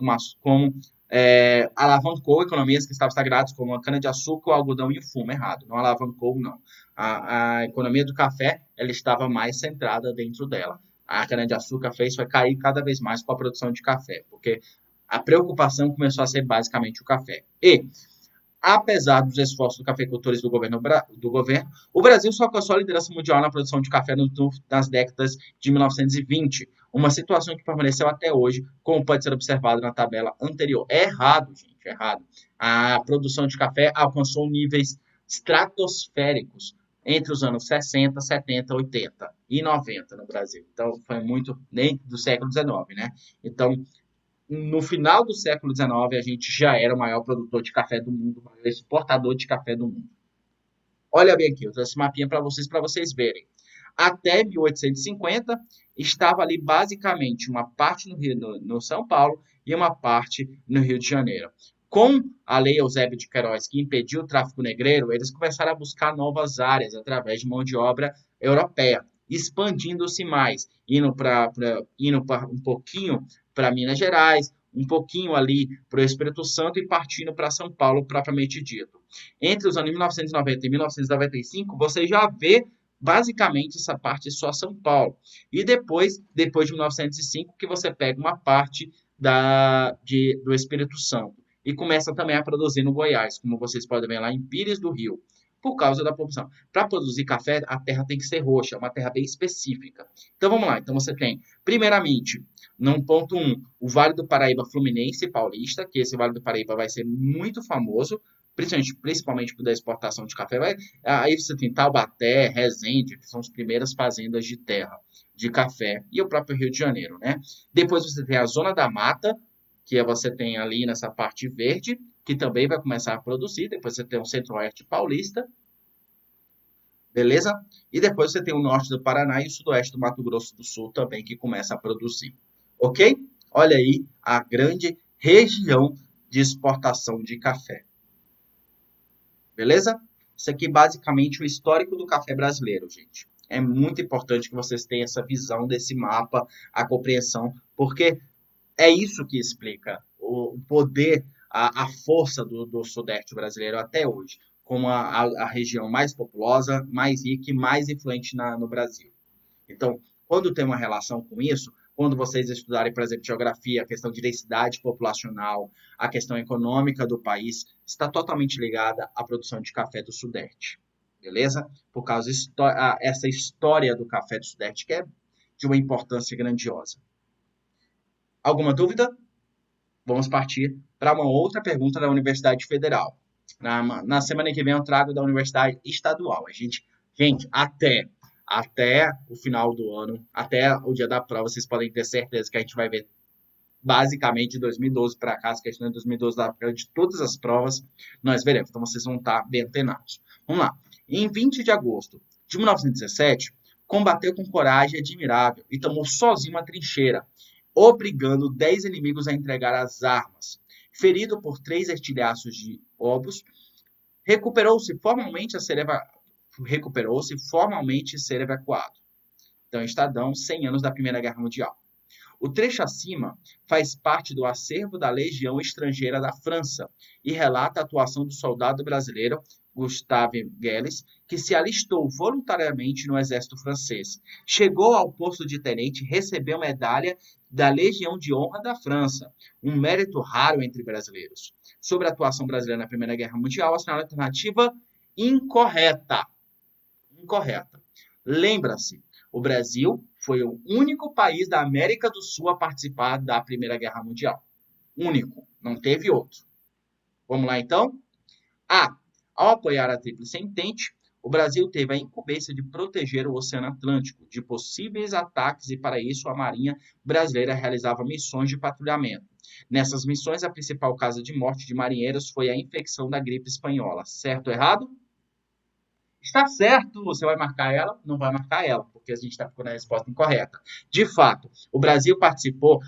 alavancou economias que estavam estagnadas, como a cana-de-açúcar, o algodão e o fumo. Errado, não alavancou, não. A economia do café ela estava mais centrada dentro dela. A cana-de-açúcar foi cair cada vez mais com a produção de café, porque a preocupação começou a ser basicamente o café. E, apesar dos esforços dos cafeicultores do governo, o Brasil só alcançou a liderança mundial na produção de café nas décadas de 1920, uma situação que permaneceu até hoje, como pode ser observado na tabela anterior. É errado, gente, é errado. A produção de café alcançou níveis estratosféricos entre os anos 60, 70, 80 e 90 no Brasil. Então, foi muito dentro do século XIX, né? Então, no final do século XIX, a gente já era o maior produtor de café do mundo, o maior exportador de café do mundo. Olha bem aqui, eu trouxe esse mapinha para vocês verem. Até 1850, estava ali basicamente uma parte no São Paulo e uma parte no Rio de Janeiro. Com a lei Eusébio de Queiroz, que impediu o tráfico negreiro, eles começaram a buscar novas áreas através de mão de obra europeia, expandindo-se mais, indo um pouquinho para Minas Gerais, um pouquinho ali para o Espírito Santo e partindo para São Paulo, propriamente dito. Entre os anos 1990 e 1995, você já vê basicamente essa parte só São Paulo. E depois de 1905, que você pega uma parte do Espírito Santo e começa também a produzir no Goiás, como vocês podem ver lá em Pires do Rio, por causa da produção. Para produzir café, a terra tem que ser roxa, uma terra bem específica. Então vamos lá. Então você tem, primeiramente, no ponto 1, o Vale do Paraíba Fluminense e Paulista, que esse Vale do Paraíba vai ser muito famoso, principalmente por exportação de café. Aí você tem Taubaté, Resende, que são as primeiras fazendas de terra de café, e o próprio Rio de Janeiro, né? Depois você tem a Zona da Mata, que você tem ali nessa parte verde, que também vai começar a produzir. Depois você tem o Centro-Oeste Paulista, beleza? E depois você tem o Norte do Paraná e o Sudoeste do Mato Grosso do Sul também, que começa a produzir, ok? Olha aí a grande região de exportação de café. Beleza? Isso aqui basicamente o histórico do café brasileiro, gente. É muito importante que vocês tenham essa visão desse mapa, a compreensão, porque é isso que explica o poder, a força do Sudeste brasileiro até hoje, como a região mais populosa, mais rica e mais influente no Brasil. Então, quando tem uma relação com isso, quando vocês estudarem, por exemplo, geografia, a questão de densidade populacional, a questão econômica do país, está totalmente ligada à produção de café do Sudeste. Beleza? Por causa essa história do café do Sudeste, que é de uma importância grandiosa. Alguma dúvida? Vamos partir para uma outra pergunta da Universidade Federal. Na semana que vem eu trago da Universidade Estadual. Gente, até o final do ano, até o dia da prova, vocês podem ter certeza que a gente vai ver basicamente de 2012 para cá, as questões de 2012 da época de todas as provas, nós veremos. Então vocês vão estar bem antenados. Vamos lá. Em 20 de agosto de 1917, combateu com coragem admirável e tomou sozinho uma trincheira, obrigando 10 inimigos a entregar as armas. Ferido por 3 estilhaços de obus, recuperou-se formalmente ser evacuado. Então, Estadão, 100 anos da Primeira Guerra Mundial. O trecho acima faz parte do acervo da Legião Estrangeira da França e relata a atuação do soldado brasileiro Gustave Gelles, que se alistou voluntariamente no exército francês. Chegou ao posto de tenente e recebeu medalha da Legião de Honra da França, um mérito raro entre brasileiros. Sobre a atuação brasileira na Primeira Guerra Mundial, assinala a alternativa incorreta. Lembra-se, o Brasil foi o único país da América do Sul a participar da Primeira Guerra Mundial. Único, não teve outro. Vamos lá, então? Ao apoiar a Tríplice Entente, o Brasil teve a incumbência de proteger o Oceano Atlântico de possíveis ataques e, para isso, a Marinha brasileira realizava missões de patrulhamento. Nessas missões, a principal causa de morte de marinheiros foi a infecção da gripe espanhola. Certo ou errado? Está certo, você vai marcar ela? Não vai marcar ela, porque a gente está procurando a resposta incorreta. De fato, o Brasil participou,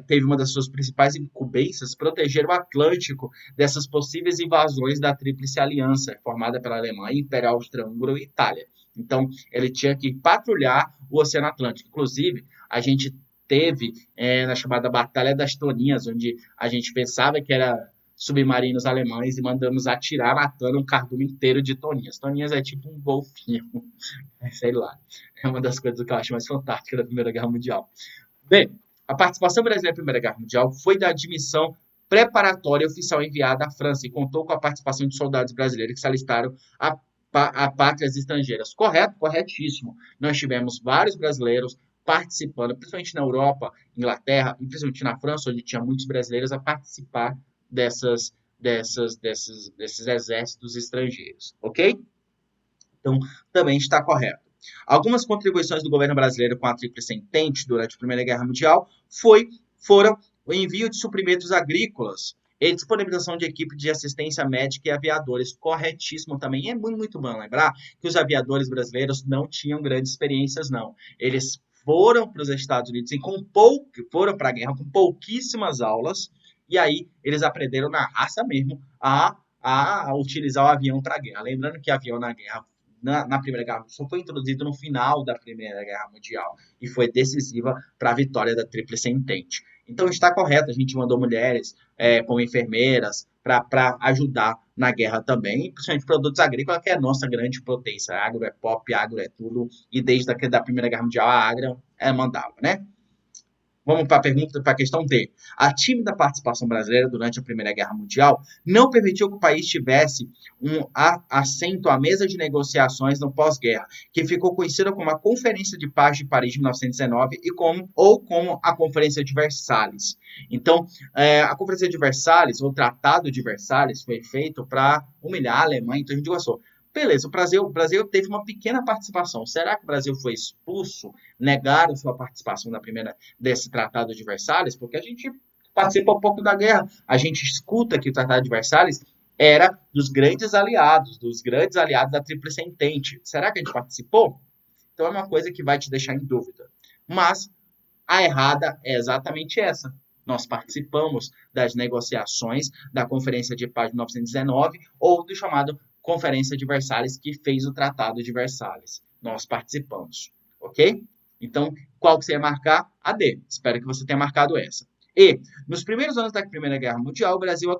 teve uma das suas principais incumbências, proteger o Atlântico dessas possíveis invasões da Tríplice Aliança, formada pela Alemanha, Império Austro-Húngaro e Itália. Então, ele tinha que patrulhar o Oceano Atlântico. Inclusive, a gente teve na chamada Batalha das Toninhas, onde a gente pensava que era submarinos alemães e mandamos atirar, matando um cardume inteiro de toninhas. Toninhas é tipo um golfinho, sei lá. É uma das coisas que eu acho mais fantásticas da Primeira Guerra Mundial. Bem, a participação brasileira na Primeira Guerra Mundial foi da admissão preparatória oficial enviada à França e contou com a participação de soldados brasileiros que se alistaram a pátrias estrangeiras. Correto? Corretíssimo. Nós tivemos vários brasileiros participando, principalmente na Europa, Inglaterra e principalmente na França, onde tinha muitos brasileiros a participar desses exércitos estrangeiros, ok? Então, também está correto. Algumas contribuições do governo brasileiro com a Tríplice Entente durante a Primeira Guerra Mundial foram o envio de suprimentos agrícolas e disponibilização de equipe de assistência médica e aviadores. Corretíssimo também. É muito bom lembrar que os aviadores brasileiros não tinham grandes experiências, não. Eles foram para os Estados Unidos e foram para a guerra com pouquíssimas aulas. E aí eles aprenderam na raça mesmo a utilizar o avião para a guerra. Lembrando que avião na guerra, na Primeira Guerra Mundial, só foi introduzido no final da Primeira Guerra Mundial e foi decisiva para a vitória da Tríplice Entente. Então está correto, a gente mandou mulheres como enfermeiras para ajudar na guerra também, principalmente produtos agrícolas, que é a nossa grande potência. Agro é pop, agro é tudo, e desde a Primeira Guerra Mundial a agro mandava, né? Vamos para a questão D. A tímida participação brasileira durante a Primeira Guerra Mundial não permitiu que o país tivesse um assento à mesa de negociações no pós-guerra, que ficou conhecida como a Conferência de Paz de Paris de 1919 como a Conferência de Versalhes. Então, a Conferência de Versalhes, ou Tratado de Versalhes, foi feito para humilhar a Alemanha. Então, a gente gostou. Beleza, o Brasil teve uma pequena participação. Será que o Brasil foi expulso? Negaram sua participação desse Tratado de Versalhes? Porque a gente participou um pouco da guerra. A gente escuta que o Tratado de Versalhes era dos grandes aliados da Tríplice Entente. Será que a gente participou? Então é uma coisa que vai te deixar em dúvida. Mas a errada é exatamente essa. Nós participamos das negociações da Conferência de Paz de 1919 ou do chamado Conferência de Versalhes, que fez o Tratado de Versalhes. Nós participamos, ok? Então, qual que você ia marcar? A D. Espero que você tenha marcado essa. E, nos primeiros anos da Primeira Guerra Mundial, o Brasil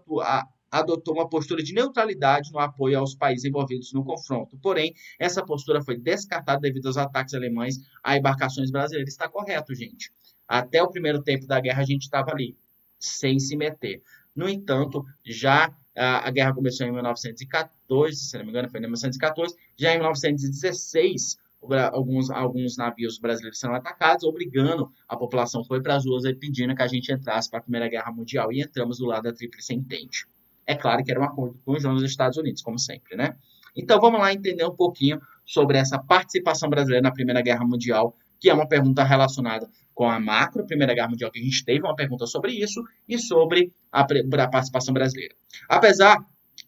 adotou uma postura de neutralidade no apoio aos países envolvidos no confronto. Porém, essa postura foi descartada devido aos ataques alemães a embarcações brasileiras. Está correto, gente. Até o primeiro tempo da guerra a gente estava ali, sem se meter. No entanto, já a guerra começou em 1914, se não me engano, foi em 1914, já em 1916 alguns navios brasileiros são atacados, obrigando a população foi para as ruas e pedindo que a gente entrasse para a Primeira Guerra Mundial e entramos do lado da Tríplice Entente. É claro que era um acordo com os Estados Unidos, como sempre, né? Então vamos lá entender um pouquinho sobre essa participação brasileira na Primeira Guerra Mundial, que é uma pergunta relacionada com a macro Primeira Guerra Mundial, que a gente teve uma pergunta sobre isso, e sobre a participação brasileira. Apesar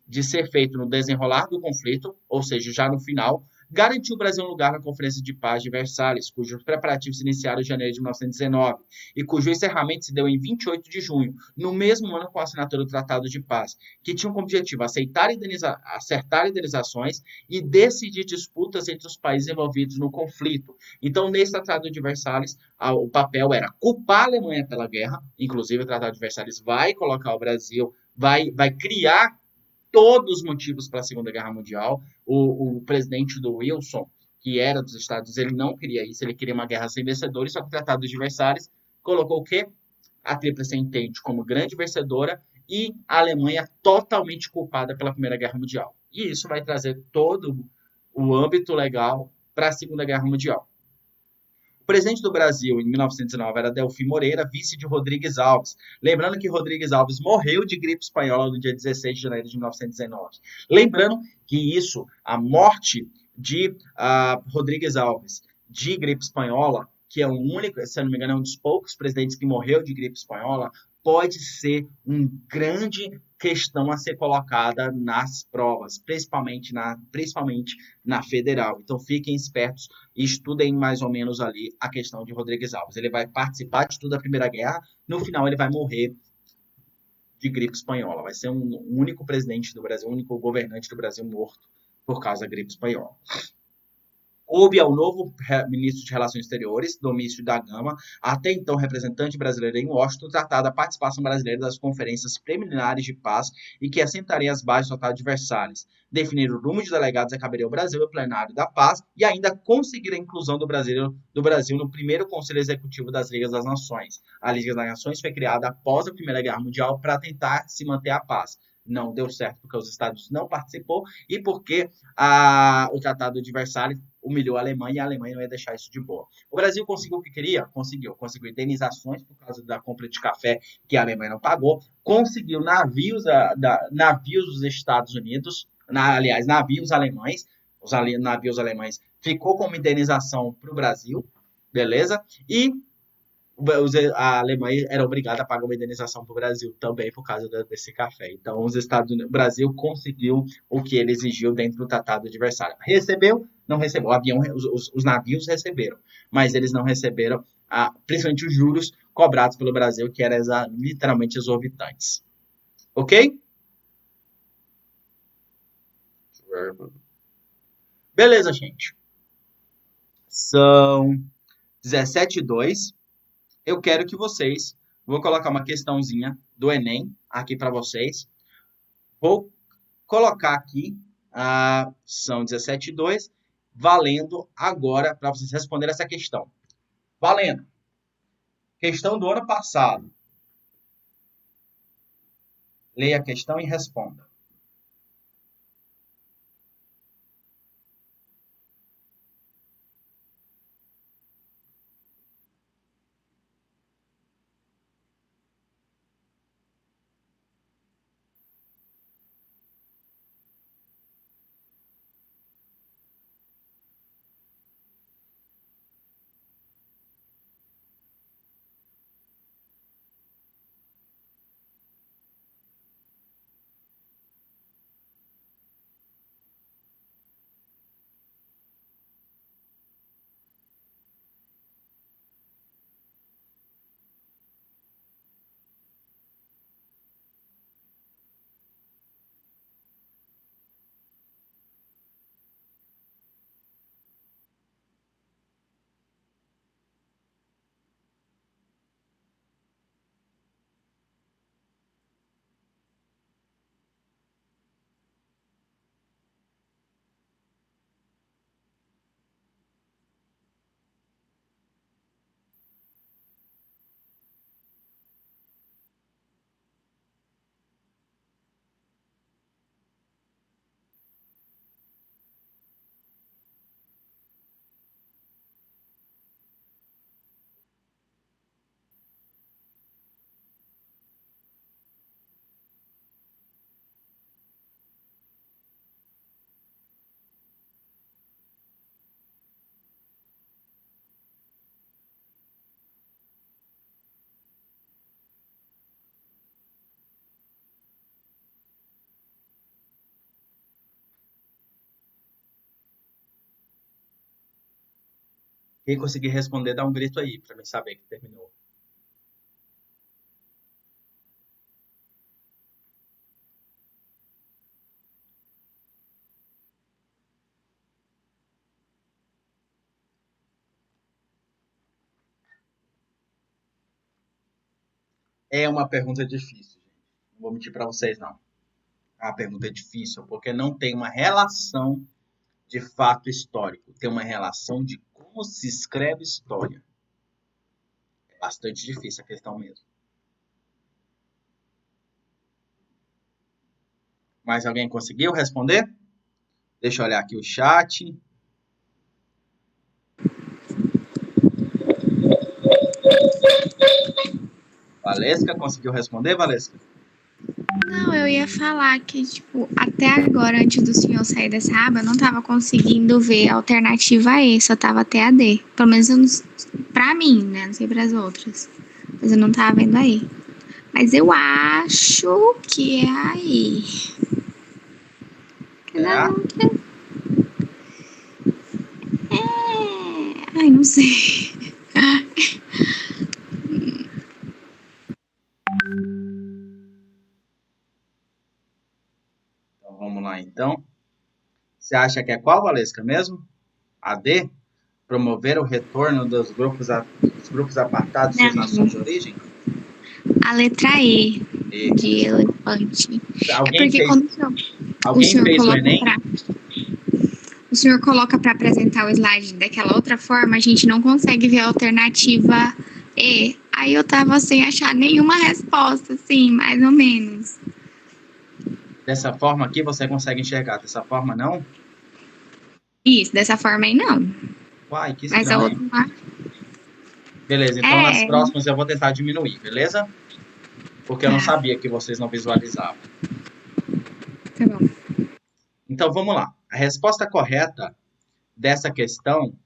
de ser feito no desenrolar do conflito, ou seja, já no final, garantiu o Brasil um lugar na Conferência de Paz de Versalhes, cujos preparativos iniciaram em janeiro de 1919 e cujo encerramento se deu em 28 de junho, no mesmo ano com a assinatura do Tratado de Paz, que tinha como objetivo acertar indenizações e decidir disputas entre os países envolvidos no conflito. Então, nesse Tratado de Versalhes, o papel era culpar a Alemanha pela guerra, inclusive o Tratado de Versalhes vai colocar o Brasil, vai criar todos os motivos para a Segunda Guerra Mundial. O presidente do Wilson, que era dos Estados Unidos, ele não queria isso, ele queria uma guerra sem vencedores, só que o Tratado de Versalhes colocou o quê? A Tríplice Entente como grande vencedora e a Alemanha totalmente culpada pela Primeira Guerra Mundial. E isso vai trazer todo o âmbito legal para a Segunda Guerra Mundial. O presidente do Brasil em 1919 era Delfim Moreira, vice de Rodrigues Alves. Lembrando que Rodrigues Alves morreu de gripe espanhola no dia 16 de janeiro de 1919. Lembrando que isso, a morte de Rodrigues Alves de gripe espanhola, que é o único, se eu não me engano, é um dos poucos presidentes que morreu de gripe espanhola, pode ser uma grande questão a ser colocada nas provas, principalmente na federal. Então fiquem espertos e estudem mais ou menos ali a questão de Rodrigues Alves. Ele vai participar de toda a Primeira Guerra, no final ele vai morrer de gripe espanhola. Vai ser um único presidente do Brasil, um único governante do Brasil morto por causa da gripe espanhola. Coube ao novo ministro de Relações Exteriores, Domício da Gama, até então representante brasileiro em Washington, tratar da participação brasileira das conferências preliminares de paz e que assentariam as bases do Tratado de Versalhes, definir o número de delegados a caberia ao Brasil no plenário da paz e ainda conseguir a inclusão do Brasil no primeiro Conselho Executivo das Ligas das Nações. A Liga das Nações foi criada após a Primeira Guerra Mundial para tentar se manter a paz. Não deu certo porque os Estados Unidos não participou e porque o Tratado de Versalhes humilhou a Alemanha e a Alemanha não ia deixar isso de boa. O Brasil conseguiu o que queria? Conseguiu indenizações por causa da compra de café que a Alemanha não pagou, conseguiu navios dos Estados Unidos, aliás, navios alemães, os navios alemães ficou como indenização para o Brasil, beleza? E a Alemanha era obrigada a pagar uma indenização para o Brasil também por causa desse café. Então, o Brasil conseguiu o que ele exigiu dentro do Tratado de Versalhes. Recebeu? Não recebeu. Os navios receberam, mas eles não receberam, principalmente os juros cobrados pelo Brasil, que eram literalmente exorbitantes. Ok? Beleza, gente. São 17h02. Eu quero que vocês, vou colocar uma questãozinha do Enem aqui para vocês. Vou colocar aqui, são 17h02, valendo agora para vocês responderem essa questão. Valendo. Questão do ano passado. Leia a questão e responda. Quem conseguir responder, dá um grito aí, para mim saber que terminou. É uma pergunta difícil, gente. Não vou mentir para vocês, não. É uma pergunta difícil, porque não tem uma relação de fato histórico. Tem uma relação de como se escreve história. É bastante difícil a questão mesmo. Mais alguém conseguiu responder? Deixa eu olhar aqui o chat. Valesca, conseguiu responder, Valesca? Não, eu ia falar que, tipo, até agora, antes do senhor sair dessa aba, eu não tava conseguindo ver a alternativa E, só tava até a D. Pelo menos eu não, pra mim, né? Não sei pras outras. Mas eu não tava vendo aí. Mas eu acho que é aí. Será? Ai, não sei. Então vamos lá, então. Você acha que é qual, Valesca, mesmo? A D? Promover o retorno dos grupos apartados de suas nações Não, de origem? a letra E E de elefante. É alguém porque fez, quando o alguém senhor fez o coloca Enem? pra o senhor coloca para apresentar o slide daquela outra forma, a gente não consegue ver a alternativa E. Aí eu tava sem achar nenhuma resposta, assim, mais ou menos. Dessa forma aqui você consegue enxergar, dessa forma não? Isso, dessa forma aí não. Uai, que Mas a outra estranho. Beleza, então nas é, próximas eu vou tentar diminuir, beleza? Porque eu não tá, sabia que vocês não visualizavam. tá bom. Então vamos lá. A resposta correta dessa questão,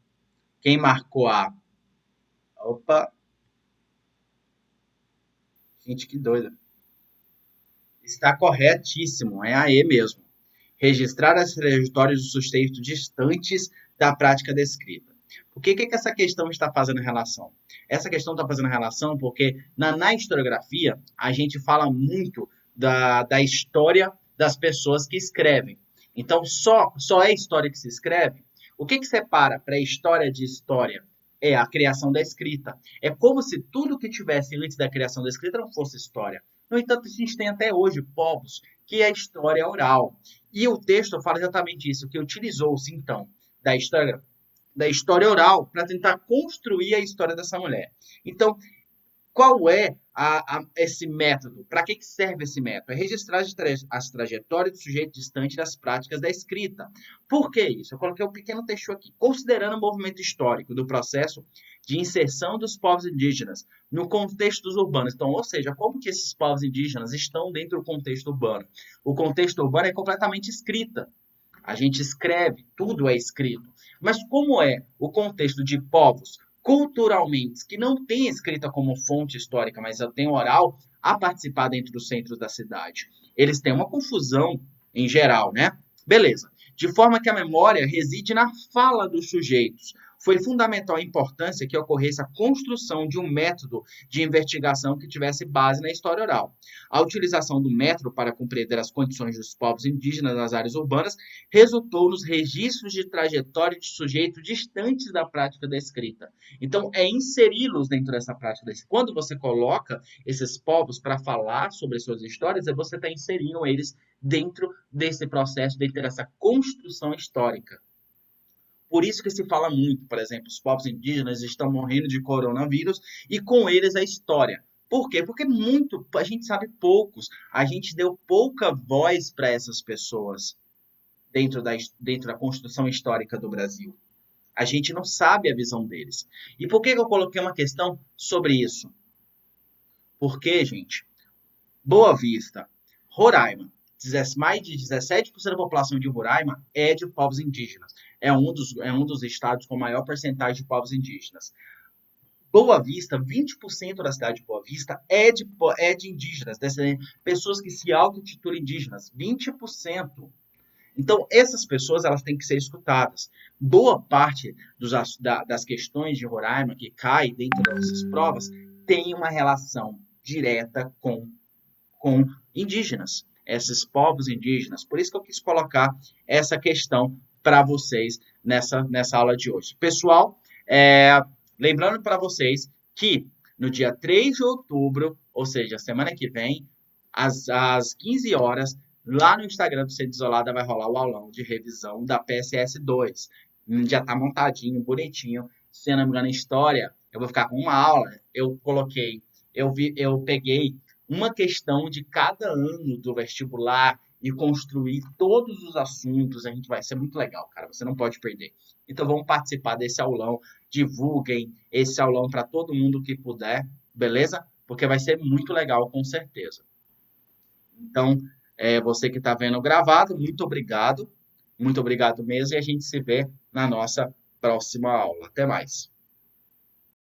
quem marcou a. Opa, gente, que doida. Está corretíssimo, é a E mesmo. Registrar as trajetórias dos sujeitos distantes da prática descrita. Por que essa questão está fazendo relação? Essa questão está fazendo relação porque na historiografia a gente fala muito da história das pessoas que escrevem. Então, só é história que se escreve? O que separa pré-história de história? É a criação da escrita. É como se tudo que tivesse antes da criação da escrita não fosse história. No entanto, a gente tem até hoje povos que a história é oral. E o texto fala exatamente isso, que utilizou-se, então, da história oral para tentar construir a história dessa mulher. Então, qual é esse método? Para que serve esse método? É registrar as trajetórias do sujeito distante das práticas da escrita. Por que isso? Eu coloquei um pequeno texto aqui. Considerando o movimento histórico do processo de inserção dos povos indígenas no contexto dos urbanos. Então, ou seja, como que esses povos indígenas estão dentro do contexto urbano? O contexto urbano é completamente escrita. A gente escreve, tudo é escrito. Mas como é o contexto de povos culturalmente que não têm escrita como fonte histórica, mas tem oral a participar dentro dos centros da cidade? Eles têm uma confusão em geral, né? Beleza. De forma que a memória reside na fala dos sujeitos. Foi fundamental a importância que ocorresse a construção de um método de investigação que tivesse base na história oral. A utilização do método para compreender as condições dos povos indígenas nas áreas urbanas resultou nos registros de trajetória de sujeitos distantes da prática da escrita. Então, é inseri-los dentro dessa prática da escrita. Quando você coloca esses povos para falar sobre as suas histórias, você está inserindo eles dentro desse processo, dentro dessa construção histórica. Por isso que se fala muito, por exemplo, os povos indígenas estão morrendo de coronavírus e com eles a história. Por quê? Porque a gente sabe poucos, a gente deu pouca voz para essas pessoas dentro da construção histórica do Brasil. A gente não sabe a visão deles. E por que eu coloquei uma questão sobre isso? Porque, gente, Boa Vista, Roraima, mais de 17% da população de Roraima é de povos indígenas. É um dos estados com maior porcentagem de povos indígenas. Boa Vista, 20% da cidade de Boa Vista é de indígenas, pessoas que se autotitulam indígenas, 20%. Então, essas pessoas elas têm que ser escutadas. Boa parte das questões de Roraima que cai dentro dessas provas tem uma relação direta com indígenas, esses povos indígenas. Por isso que eu quis colocar essa questão para vocês nessa aula de hoje. Pessoal, lembrando para vocês que no dia 3 de outubro, ou seja, semana que vem, às 15 horas, lá no Instagram do Centro Isolada vai rolar o aulão de revisão da PSS 2. Já está montadinho, bonitinho. Se não me engano, em história, eu vou ficar com uma aula. Eu peguei uma questão de cada ano do vestibular e construir todos os assuntos. A gente vai ser muito legal, cara. Você não pode perder. Então vamos participar desse aulão. Divulguem esse aulão para todo mundo que puder, beleza? Porque vai ser muito legal, com certeza. Então, você que está vendo gravado, muito obrigado. Muito obrigado mesmo. E a gente se vê na nossa próxima aula. Até mais.